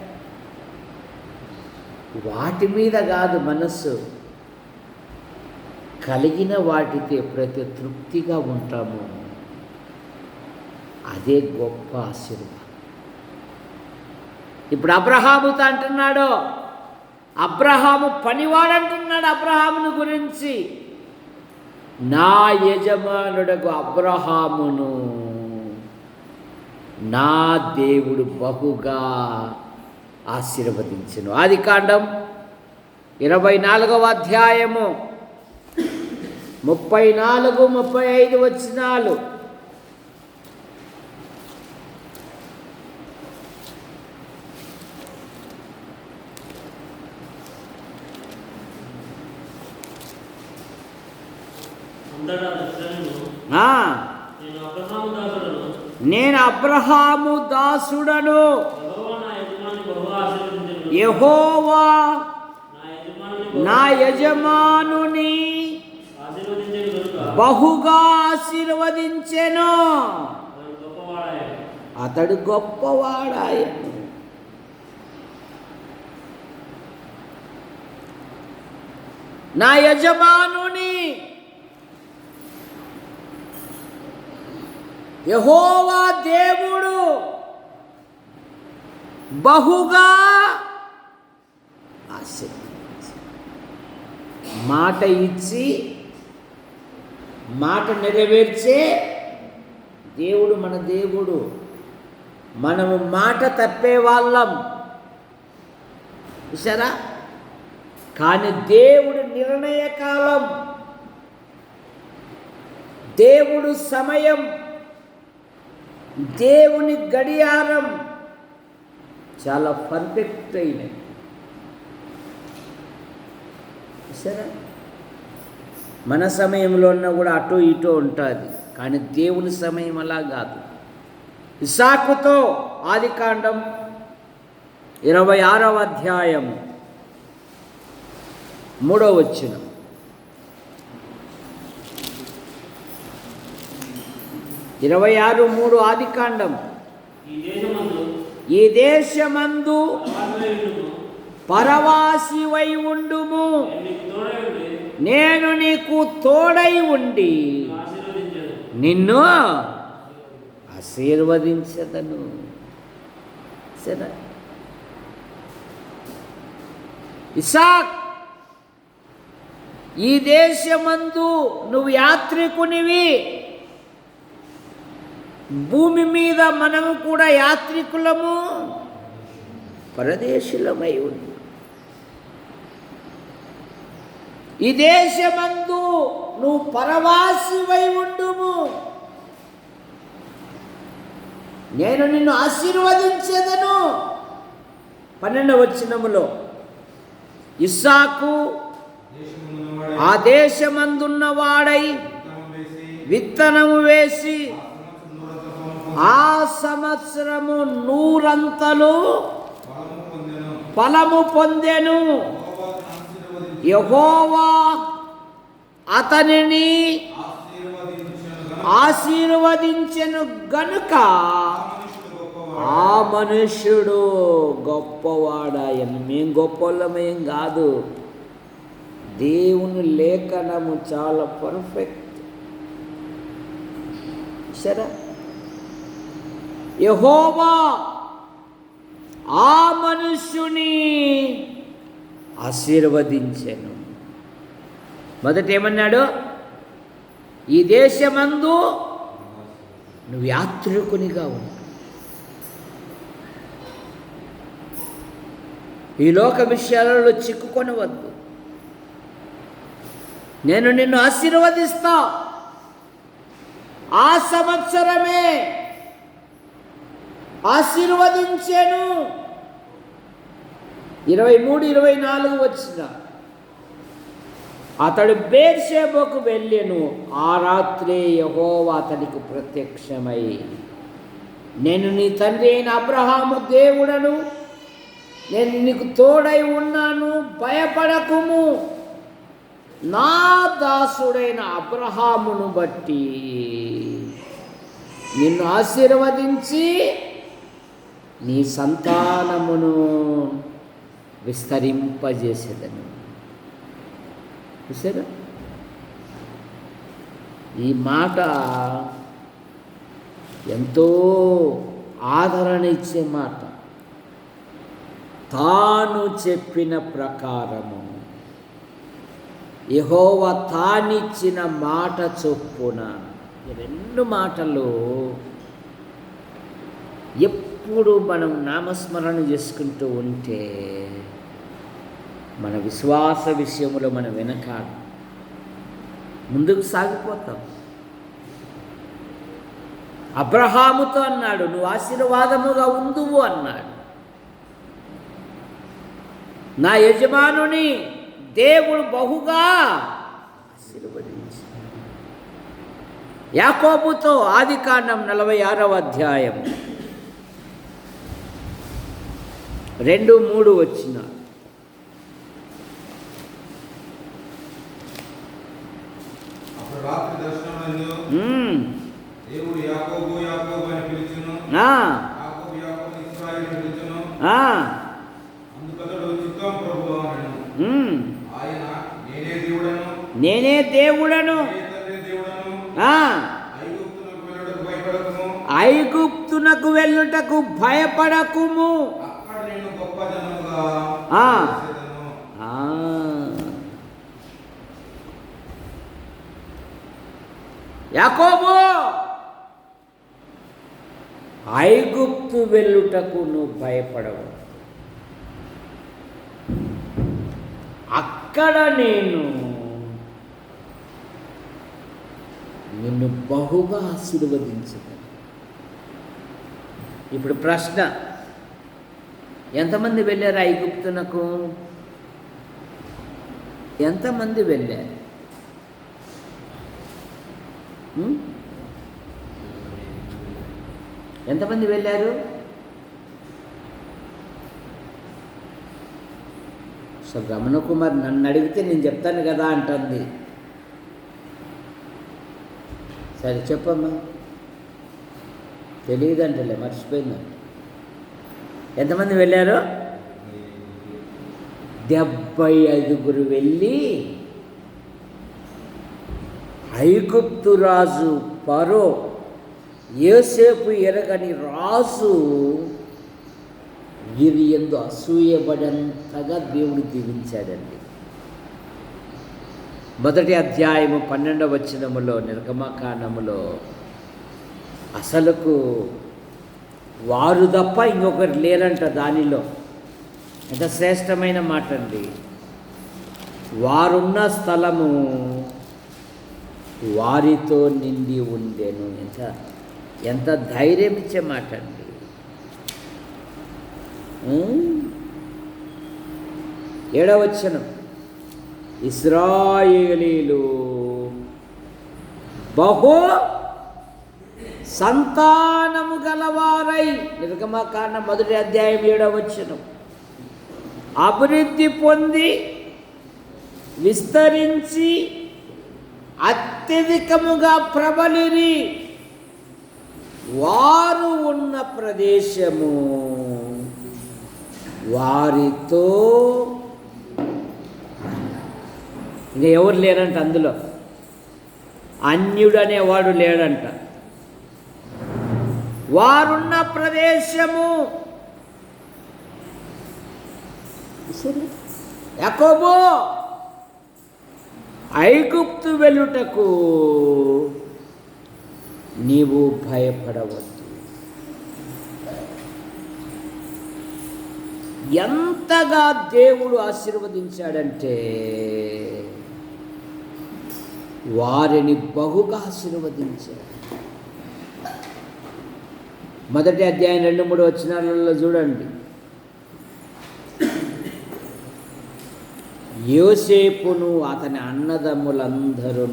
వాటి మీద కాదు మనస్సు, కలిగిన వాటితో ఎప్పుడైతే తృప్తిగా ఉంటామో అదే గొప్ప ఆశీర్వాదం. ఇప్పుడు అబ్రహాముతో అంటున్నాడు, అబ్రహాము పనివాడంటున్నాడు అబ్రహామును గురించి. నా యజమానుడకు అబ్రహామును నా దేవుడు బహుగా ఆశీర్వదించును. ఆదికాండం 24వ అధ్యాయము 34-35 వచనాలు. నేను అబ్రహాము దాసుడను, యెహోవా నా యజమానుని బహుగా ఆశీర్వదించెను, అతడు గొప్పవాడాయను. నా యజమానుని యెహోవా దేవుడు బహుగా ఆశీర్వదించి, మాట ఇచ్చి మాట నెరవేర్చే దేవుడు మన దేవుడు. మనము మాట తప్పే వాళ్ళం చూసారా. కానీ దేవుడు నిర్ణయకాలం, దేవుడు సమయం, దేవుని గడియారం చాలా పర్ఫెక్ట్ అయినది చూసారా. మన సమయంలో ఉన్న కూడా అటో ఇటో ఉంటుంది, కానీ దేవుని సమయం అలా కాదు. ఇస్సాకుతో ఆదికాండం 26వ అధ్యాయము 3వ వచనం. 26:3 ఆదికాండం. ఈ దేశమందు పరవాసివై ఉండుము, నేను నీకు తోడై ఉండి నిన్ను ఆశీర్వదించదను. సరే, ఇస్సాక్, ఈ దేశమందు నువ్వు యాత్రికునివి. భూమి మీద మనము కూడా యాత్రికులము, పరదేశులమై ఉంది. ఈ దేశమందు నువ్వు పరవాసివై ఉండుము, నేను నిన్ను ఆశీర్వదించేదను. 12వ వచనములో ఇస్సాకు ఆ దేశమందున్నవాడై విత్తనము వేసి ఆ సంవత్సరము 100 ఫలము పొందెను. యెహోవా అతనిని ఆశీర్వదించెను గనుక ఆ మనుష్యుడు గొప్పవాడాయను. మేం గొప్పవాళ్ళమేం కాదు, దేవుని లేఖనము చాలా పర్ఫెక్ట్ సరే. యెహోవా ఆ మనుష్యుని ఆశీర్వదించెను. మొదట ఏమన్నాడు? ఈ దేశమందు నువ్వు యాత్రికునిగా ఉండు, ఈ లోక విషయాలలో చిక్కుకొనవద్దు, నేను నిన్ను ఆశీర్వదిస్తా. ఆ సంవత్సరమే ఆశీర్వదించెను. 23-24 వచ్చిన అతడు బేర్షెబకు వెళ్ళెను. ఆ రాత్రే యెహోవా అతనికి ప్రత్యక్షమై, నేను నీ తండ్రి అయిన అబ్రహాము దేవుడను, నేను నీకు తోడై ఉన్నాను, భయపడకుము. నా దాసుడైన అబ్రహామును బట్టి నిన్ను ఆశీర్వదించి నీ సంతానమును విస్తరింపజేసేదను. చూసారా, ఈ మాట ఎంతో ఆదరణ ఇచ్చే మాట. తాను చెప్పిన ప్రకారము యెహోవా తానిచ్చిన మాట చొప్పున. ఈ 2 మాటలు ఎప్పుడు మనం నామస్మరణ చేసుకుంటూ ఉంటే మన విశ్వాస విషయంలో మనం వెనకాడు ముందుకు సాగిపోతాం. అబ్రహాముతో అన్నాడు, నువ్వు ఆశీర్వాదముగా ఉందువు అన్నాడు. నా యజమానుని దేవుడు బహుగా ఆశీర్వదించి. యాకోబుతో ఆదికాండం 46వ అధ్యాయం 2-3 వచ్చిన. దేవుడు యాకోబు యాకోబు అని పిలిచెను. యాకోబు యాకోబు ఇశ్రాయేలు అని పిలిచెను. అందుకతడు చిత్తం ప్రభువా అనెను. ఆయన నేనే నేనే దేవుడను. తండ్రి దేవుడను. ఆ, ఐగుప్తునకు వెళ్ళుటకు ఐగుప్తునకు వెళ్ళుటకు భయపడకుము. భయపడకుము. అక్కడ నేను గొప్ప జనముగా ఆ. చేసేదను. ఆ. యాకోబు, ఐగుప్తు వెళ్ళుటకు నువ్వు భయపడవు. అక్కడ నేను నిన్ను బహుగా ఆశీర్వదించను. ఇప్పుడు ప్రశ్న, ఎంతమంది వెళ్ళారు ఐగుప్తునకు? ఎంతమంది వెళ్ళారు? ఎంతమంది వెళ్ళారు? సో రమణ కుమార్ నన్ను అడిగితే నేను చెప్తాను కదా అంటుంది. సరే చెప్పమ్మా. తెలియదంటలే, మర్చిపోయిందా? ఎంతమంది వెళ్ళారు? 75 వెళ్ళి ఐగుప్తు రాజు ఫరో, యోసేపు ఎరగని రాజు వీరి యందు అసూయపడంతగా దేవుడు దీవించాడండి. మొదటి అధ్యాయము 12వ వచనములో, నిర్గమకాండములో అసలుకు వారు తప్ప ఇంకొకరు లేరంట. దానిలో ఎంత శ్రేష్టమైన మాట అండి. వారున్న స్థలము వారితో నిండి ఉండెను. ఎంత ధైర్యం ఇచ్చే మాట అండి. 7వ వచనం, ఇశ్రాయేలీలు బహు సంతానము గలవారై, నిర్గమకాండం 1వ అధ్యాయం 7వ వచనం, అభివృద్ధి పొంది విస్తరించి అత్యధికముగా ప్రబలిరి. వారు ఉన్న ప్రదేశము వారితో, ఇంకా ఎవరు లేరంట అందులో, అన్యుడు అనేవాడు లేడంట. వారున్న ప్రదేశము, యాకోబు ఐగుప్తు వెళ్ళుటకు నీవు భయపడవద్దు. ఎంతగా దేవుడు ఆశీర్వదించాడంటే వారిని బహుగా ఆశీర్వదించాడు. మొదటి అధ్యాయం 2-3 వచనాలలో చూడండి. యోసేపును అతని అన్నదమ్ములందరూ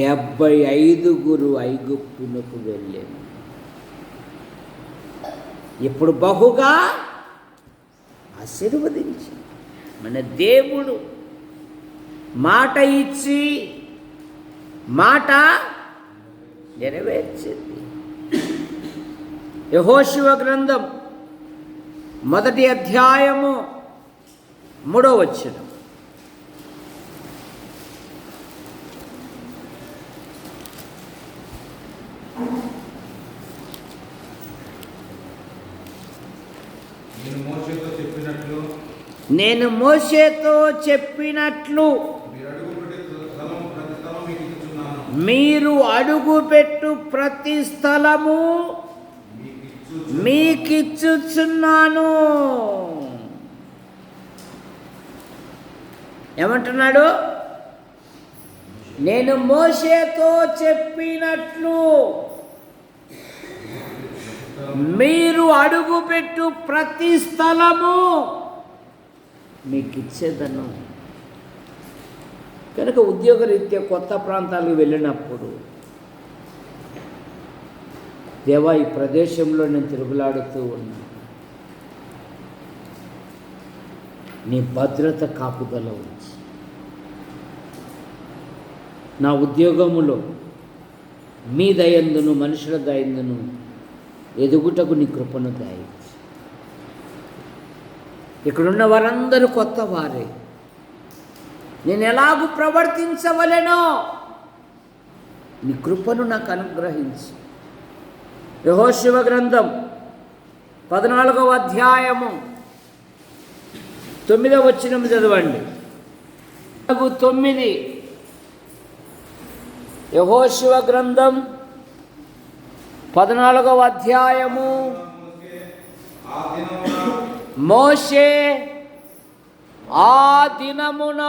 75 ఐగుప్తునకు వెళ్ళాను. ఇప్పుడు బహుగా ఆశీర్వదించి మన దేవుడు మాట ఇచ్చి మాట నెరవేర్చింది. యెహోషువ గ్రంథం 1వ అధ్యాయము 3వ వచనం, నేను మోషేతో చెప్పినట్లు మీరు అడుగుపెట్టు ప్రతి స్థలము మీకిచ్చుచున్నాను. ఏమంటున్నాడు? నేను మోషేతో చెప్పినట్లు మీరు అడుగుపెట్టు ప్రతి స్థలము మీకు ఇచ్చేదను. కనుక ఉద్యోగరీత్యా కొత్త ప్రాంతాలకు వెళ్ళినప్పుడు, దేవా ఈ ప్రదేశంలో నేను తిరుగులాడుతూ ఉన్నా, నీ భద్రత కాపుదల ఉంచి నా ఉద్యోగములో మీ దయందును మనుషుల దయందును ఎదుగుటకు నీ కృపను దయచి. ఇక్కడున్న వారందరూ కొత్త వారే, నేను ఎలాగూ ప్రవర్తించవలెనో నీ కృపను నాకు అనుగ్రహించు. యెహోషువ గ్రంథం 14వ అధ్యాయము 9వ వచనం చదవండి. 9 యెహోషువ గ్రంథం 14వ అధ్యాయము. మోషే ఆ దినమున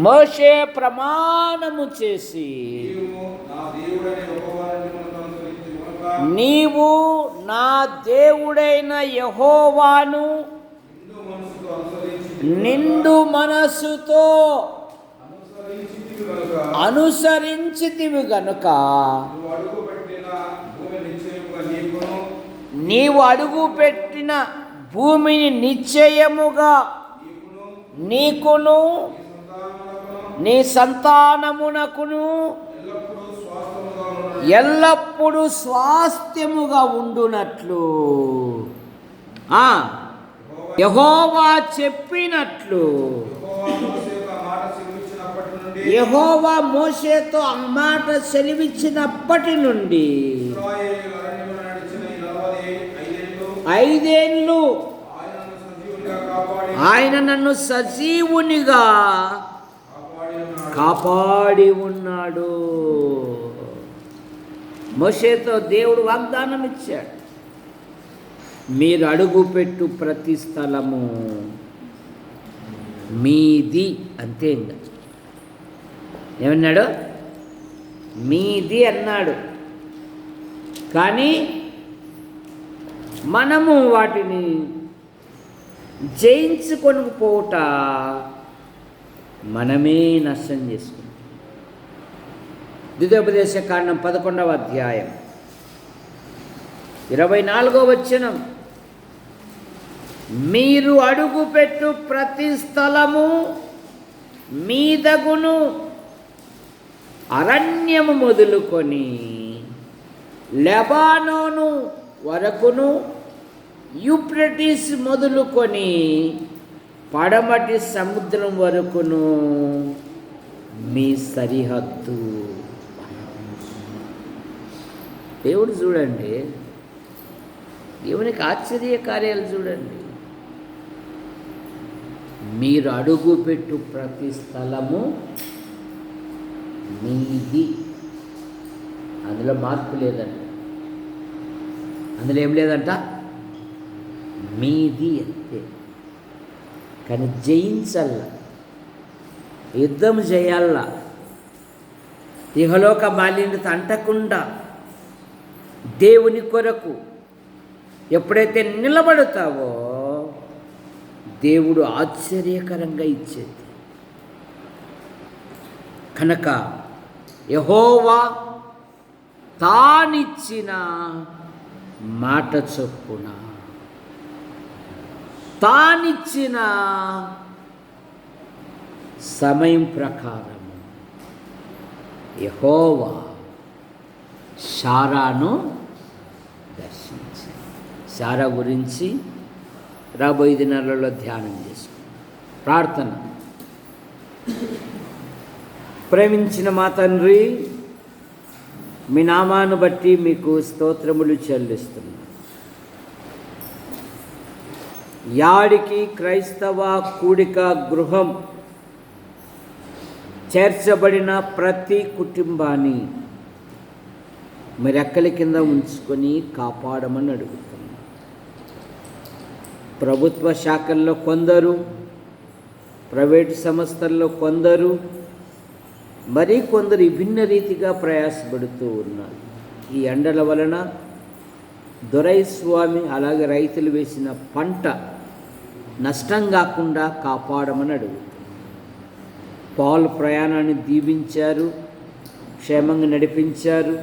మోషే ప్రమాణము చేసి, నీవు నా దేవుడైన యెహోవాను నిండు మనస్సుతో అనుసరించితివి గనుక నీవు అడుగుపెట్టిన భూమిని నిశ్చయముగా నీకును నీ సంతానమునకును ఎల్లప్పుడూ స్వాస్థ్యముగా ఉండునట్లు యెహోవా చెప్పినట్లు యెహోవా మోషేతో ఆ మాట సెలవిచ్చినప్పటి నుండి 5 ఏళ్ళు ఆయన నన్ను సజీవునిగా కాపాడి ఉన్నాడు. మోషేతో దేవుడు వాగ్దానం ఇచ్చాడు, మీరు అడుగుపెట్టు ప్రతి స్థలము మీది. అంతే. ఇంకా ఏమన్నాడు? మీది అన్నాడు. కానీ మనము వాటిని జయించుకొని పోవుట మనమే నష్టం చేసుకుంటాం. ద్వితీయోపదేశ కాండం 11వ అధ్యాయం 24వ వచనం, మీరు అడుగుపెట్టు ప్రతి స్థలము మీదగును అరణ్యము మొదలుకొని లెబానోను వరకును యూఫ్రటీస్ మొదలుకొని పడమటి సముద్రం వరకును మీ సరిహద్దు. దేవుడు చూడండి, దేవునికి ఆశ్చర్య కార్యాలు చూడండి. మీరు అడుగుపెట్టు ప్రతి స్థలము మీది. అందులో మార్పు లేదంట. అందులో ఏం లేదంట, మీది అంతే. కానీ జయించల్లా, యుద్ధం చేయాలా, ఇహలోక మాలిన్యత అంటకుండా దేవుని కొరకు ఎప్పుడైతే నిలబడతావో దేవుడు ఆశ్చర్యకరంగా ఇచ్చేది. కనుక యెహోవా తానిచ్చిన మాట చొప్పున, తానిచ్చిన సమయం ప్రకారం యెహోవా శారాను దర్శించి, శారా గురించి రాబోయే దినాలలో ధ్యానం చేసుకుందాం. ప్రార్థన. ప్రేమించిన మా తండ్రి, మీ నామాను బట్టి మీకు స్తోత్రములు చెల్లిస్తున్నాం. యాడికి క్రైస్తవ కూడిక గృహం చేర్చబడిన ప్రతి కుటుంబాన్ని మీ రెక్కల కింద ఉంచుకొని కాపాడమని అడుగుతున్నాం. ప్రభుత్వ శాఖల్లో కొందరు, ప్రైవేటు సంస్థల్లో కొందరు, మరీ కొందరు విభిన్న రీతిగా ప్రయాసపడుతూ ఉన్నారు. ఈ ఎండల వలన దొరైస్వామి అలాగే రైతులు వేసిన పంట నష్టం కాకుండా కాపాడమని అడుగుతాం. పాల్ ప్రయాణాన్ని దీవించారు, క్షేమంగా నడిపించారు.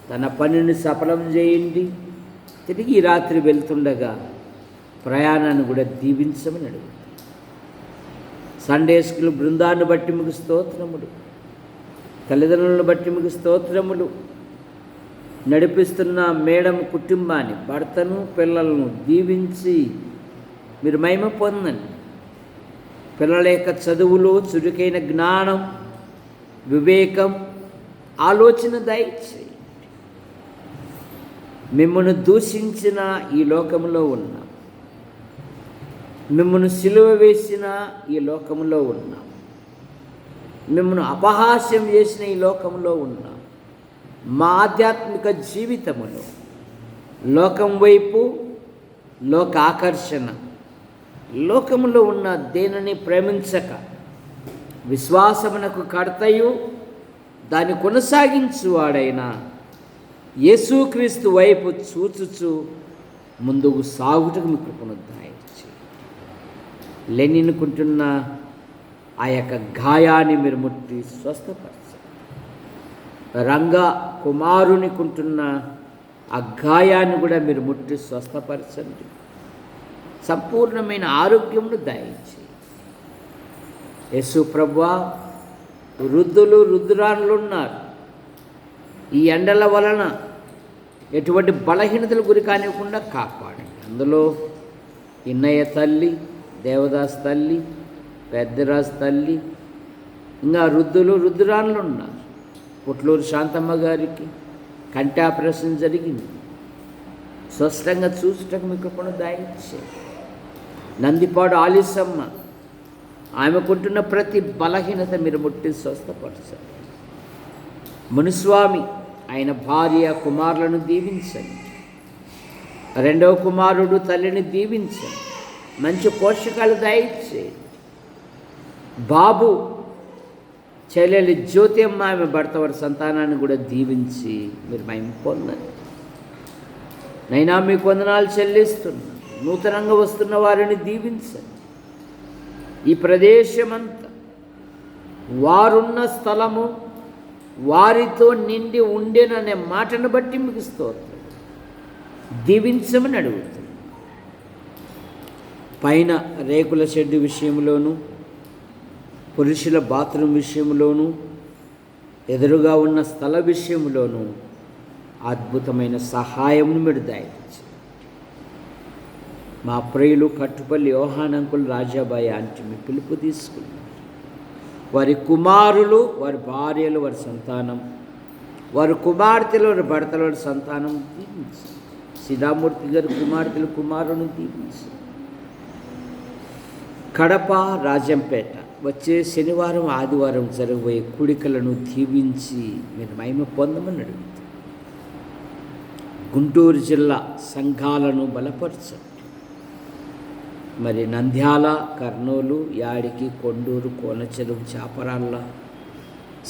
తన పనిని సఫలం చేయండి. తిరిగి రాత్రి వెళ్తుండగా ప్రయాణాన్ని కూడా దీవించమని అడుగుతాం. సండే స్కూల్ బృందాన్ని బట్టి మీకు స్తోత్రములు, తల్లిదండ్రులను బట్టి మీకు స్తోత్రములు. నడిపిస్తున్న మేడం కుటుంబాన్ని, భర్తను, పిల్లలను దీవించి మీరు మహిమ పొందండి. పిల్లల యొక్క చదువులు, చురుకైన జ్ఞానం, వివేకం, ఆలోచన దయచేయండి. మిమ్మల్ని దూషించిన ఈ లోకంలో ఉన్నాం, మిమ్మల్ని సిలువ వేసిన ఈ లోకంలో ఉన్నాం, మిమ్మల్ని అపహాస్యం చేసిన ఈ లోకంలో ఉన్నాం. మా ఆధ్యాత్మిక జీవితములో లోకం వైపు, లోక ఆకర్షణ, లోకములో ఉన్న దేనిని ప్రేమించక విశ్వాసమునకు కర్తయు దాన్ని కొనసాగించువాడైన యేసుక్రీస్తు వైపు చూచుచు ముందుకు సాగుటకు మీకు కృపను దయచేయండి. లెనినుకుంటున్న ఆ యొక్క గాయాన్ని మీరు ముట్టి స్వస్థపరచండి. రంగా కుమారునికుంటున్న ఆ గాయాన్ని కూడా మీరు ముట్టి స్వస్థపరచండి. సంపూర్ణమైన ఆరోగ్యమును దయచేయండి. యేసు ప్రభువా, వృద్ధులు, వృద్ధురాళ్ళు ఉన్నారు. ఈ ఎండల వలన ఎటువంటి బలహీనతల గురి కానివ్వకుండా కాపాడండి. అందులో ఇన్నయ్య తల్లి, దేవదాస్ తల్లి, పెద్దరాజు తల్లి, ఇంకా వృద్ధులు, వృద్ధురాళ్ళు ఉన్నారు. పుట్లూరు శాంతమ్మ గారికి కంటి ఆపరేషన్ జరిగింది. స్పష్టంగా చూసుటకు మీకు కూడా దయచేయండి. నందిపాడు ఆలిసమ్మ, ఆమెకుంటున్న ప్రతి బలహీనత మీరు ముట్టి స్వస్థపరచండి. మునిస్వామి, ఆయన భార్య, కుమారులను దీవించండి. రెండవ కుమారుడు తల్లిని దీవించండి. మంచి పోషకాలు దయచేయండి. బాబు చెల్లెలి జ్యోతి అమ్మ, ఆమె భర్త వారి సంతానాన్ని కూడా దీవించి మీరు మహిమ పొందండి. నైనా మీకు వందనాలు చెల్లిస్తున్నాను. నూతనంగా వస్తున్న వారిని దీవించండి. ఈ ప్రదేశమంతా, వారున్న స్థలము వారితో నిండి ఉండేననే మాటను బట్టి మీకు స్తోత్రం. దీవించమని అడుగుతుంది. పైన రేకుల షెడ్డు విషయంలోనూ, పురుషుల బాత్రూమ్ విషయంలోనూ, ఎదురుగా ఉన్న స్థల విషయంలోనూ అద్భుతమైన సహాయమును మీరు దయచేయండి. మా ప్రియులు కట్టుపల్లి యోహానంకులు, రాజాబాయి ఆంటీ మీ పిలుపు తీసుకున్నారు. వారి కుమారులు, వారి భార్యలు, వారి సంతానం, వారి కుమార్తెలు, వారి భర్తలు, వారి సంతానం దీవించండి. శ్రీరామూర్తి గారి కుమార్తెలు, కుమారుని దీవించండి. కడప, రాజంపేట వచ్చే శనివారం, ఆదివారం జరగబోయే కూడికలను దీవించి మీరు మహిమ పొందమని అడుగుతారు. గుంటూరు జిల్లా సంఘాలను బలపరచండి. మరి నంద్యాల, కర్నూలు, యాడికి, కొండూరు, కోనచెరువు, చాపరాళ్ళ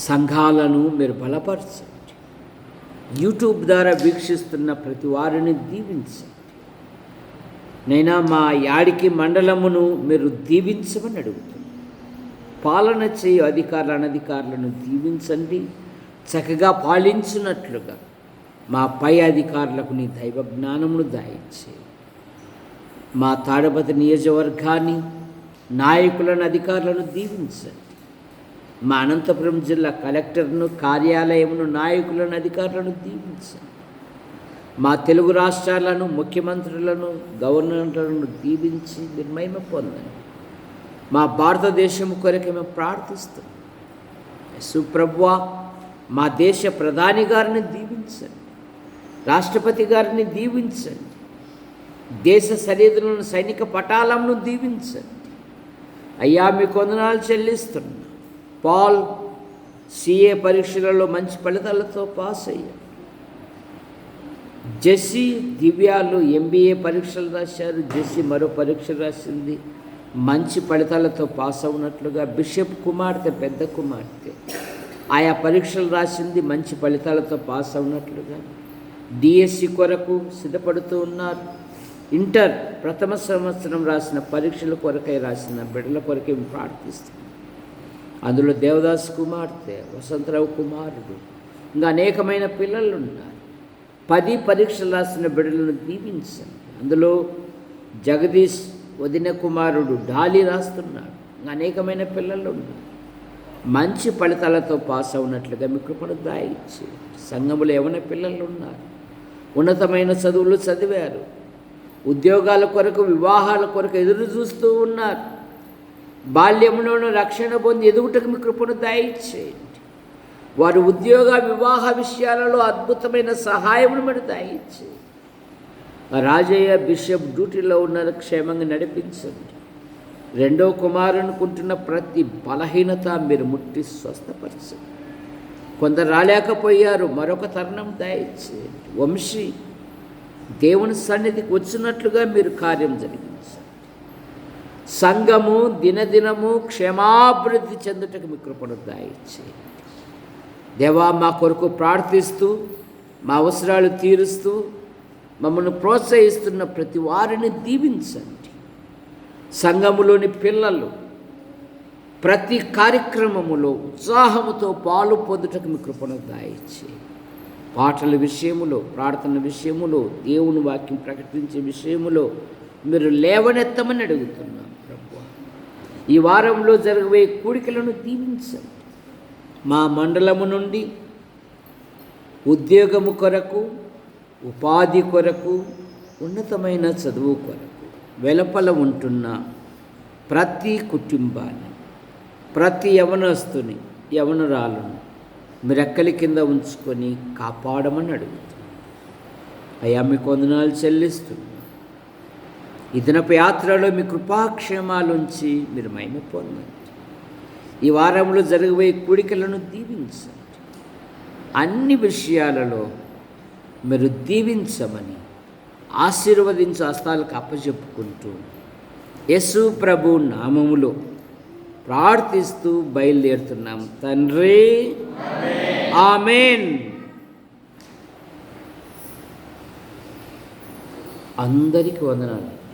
సంఘాలను మీరు బలపరచండి. యూట్యూబ్ ద్వారా వీక్షిస్తున్న ప్రతి వారిని దీవించండి. నైనా మా యాడికి మండలమును మీరు దీవించమని అడుగుతున్నాను. పాలన చేయు అధికారులు, అనధికారులను దీవించండి. చక్కగా పాలించినట్లుగా మా పై అధికారులకు నీ దైవ జ్ఞానమును దయచేయి. మా తాడపతి నియోజకవర్గాన్ని, నాయకులను, అధికారులను దీవించండి. మా అనంతపురం జిల్లా కలెక్టర్ను, కార్యాలయమును, నాయకులను, అధికారులను దీవించండి. మా తెలుగు రాష్ట్రాలను, ముఖ్యమంత్రులను, గవర్నర్లను దీవించి మీరు మహిమ పొందండి. మా భారతదేశం కొరకు మేము ప్రార్థిస్తాం. సుప్రభువా, మా దేశ ప్రధాని గారిని దీవించండి. రాష్ట్రపతి గారిని దీవించండి. దేశ సరిహద్దులను, సైనిక పటాలను దీవించండి. అయ్యా మీకు వందనాలు చెల్లిస్తున్నా. పాల్ సిఏ పరీక్షలలో మంచి ఫలితాలతో పాస్ అయ్యారు. జెస్సీ, దివ్యాలు ఎంబీఏ పరీక్షలు రాశారు. జెస్సీ మరో పరీక్ష రాసింది, మంచి ఫలితాలతో పాస్ అవునట్లుగా. బిషప్ కుమార్తె, పెద్ద కుమార్తె, ఆయా పరీక్షలు రాసింది, మంచి ఫలితాలతో పాస్ అవునట్లుగా. డిఎస్సి కొరకు సిద్ధపడుతూ ఉన్నారు. ఇంటర్ ప్రథమ సంవత్సరం రాసిన పరీక్షల కొరకై రాసిన బిడ్డల కొరకే ప్రార్థిస్తున్నాం. అందులో దేవదాస్ కుమార్తె, వసంతరావు కుమారుడు, ఇంకా అనేకమైన పిల్లలు ఉన్నారు. 10 పరీక్షలు రాసిన బిడ్డలను దీవించండి. అందులో జగదీష్ వదిన కుమారుడు డాలి రాస్తున్నాడు. ఇంకా అనేకమైన పిల్లలు ఉన్నారు. మంచి ఫలితాలతో పాస్ అవునట్లుగా మీ కృపను దయచేయండి. సంఘములో యవన పిల్లలు ఉన్నారు. ఉన్నతమైన చదువులు చదివారు. ఉద్యోగాల కొరకు, వివాహాల కొరకు ఎదురు చూస్తూ ఉన్నారు. బాల్యంలోనూ రక్షణ పొంది ఎదుగుటకు మీ కృపను దయచేయండి. వారి ఉద్యోగ వివాహ విషయాలలో అద్భుతమైన సహాయమును మీరు దయచేయండి. రాజయ్య బిషప్ డ్యూటీలో ఉన్నారు, క్షేమంగా నడిపించండి. రెండో కుమారునుకుంటున్న ప్రతి బలహీనత మీరు ముట్టి స్వస్థపరచండి. కొందరు రాలేకపోయారు, మరొక తరుణం దయచేయండి. వంశీ దేవుని సన్నిధికి వచ్చినట్లుగా మీరు కార్యం జరిగించండి. సంఘము దినదినము క్షేమాభివృద్ధి చెందుటకు మీ కృపను దయచేయండి. దేవా, మా కొరకు ప్రార్థిస్తూ మా అవసరాలు తీరుస్తూ మమ్మల్ని ప్రోత్సహిస్తున్న ప్రతి వారిని దీవించండి. సంఘములోని పిల్లలు ప్రతి కార్యక్రమములో ఉత్సాహముతో పాలు పొందుటకు మీ కృపను దయచేయండి. పాటల విషయములో, ప్రార్థన విషయములో, దేవుని వాక్యం ప్రకటించే విషయములో మీరు లేవనెత్తమని అడుగుతున్నాం ప్రభువా. ఈ వారంలో జరగబోయే కూడికలను దీవించండి. మా మండలము నుండి ఉద్యోగము కొరకు, ఉపాధి కొరకు, ఉన్నతమైన చదువు కొరకు వెలుపల ఉంటున్న ప్రతి కుటుంబాన్ని, ప్రతి యవనస్తుని, యవనురాలను మీరు రెక్కల కింద ఉంచుకొని కాపాడమని అడుగుతున్నాం. అయ్యా, మీకు వందనాలు చెల్లిస్తున్నాం. ఈ దినపు యాత్రలో మీ కృపాక్షేమాలుంచి మీరు మహిమ పొందండి. ఈ వారంలో జరగబోయే కూడికలను దీవించండి. అన్ని విషయాలలో మీరు దీవించమని ఆశీర్వదించు హస్తాలకు అప్పచెప్పుకుంటూ యేసు ప్రభు నామములో ప్రార్థిస్తూ బయలుదేరుతున్నాం తండ్రి. ఆమేన్. అందరికీ వందనాలు.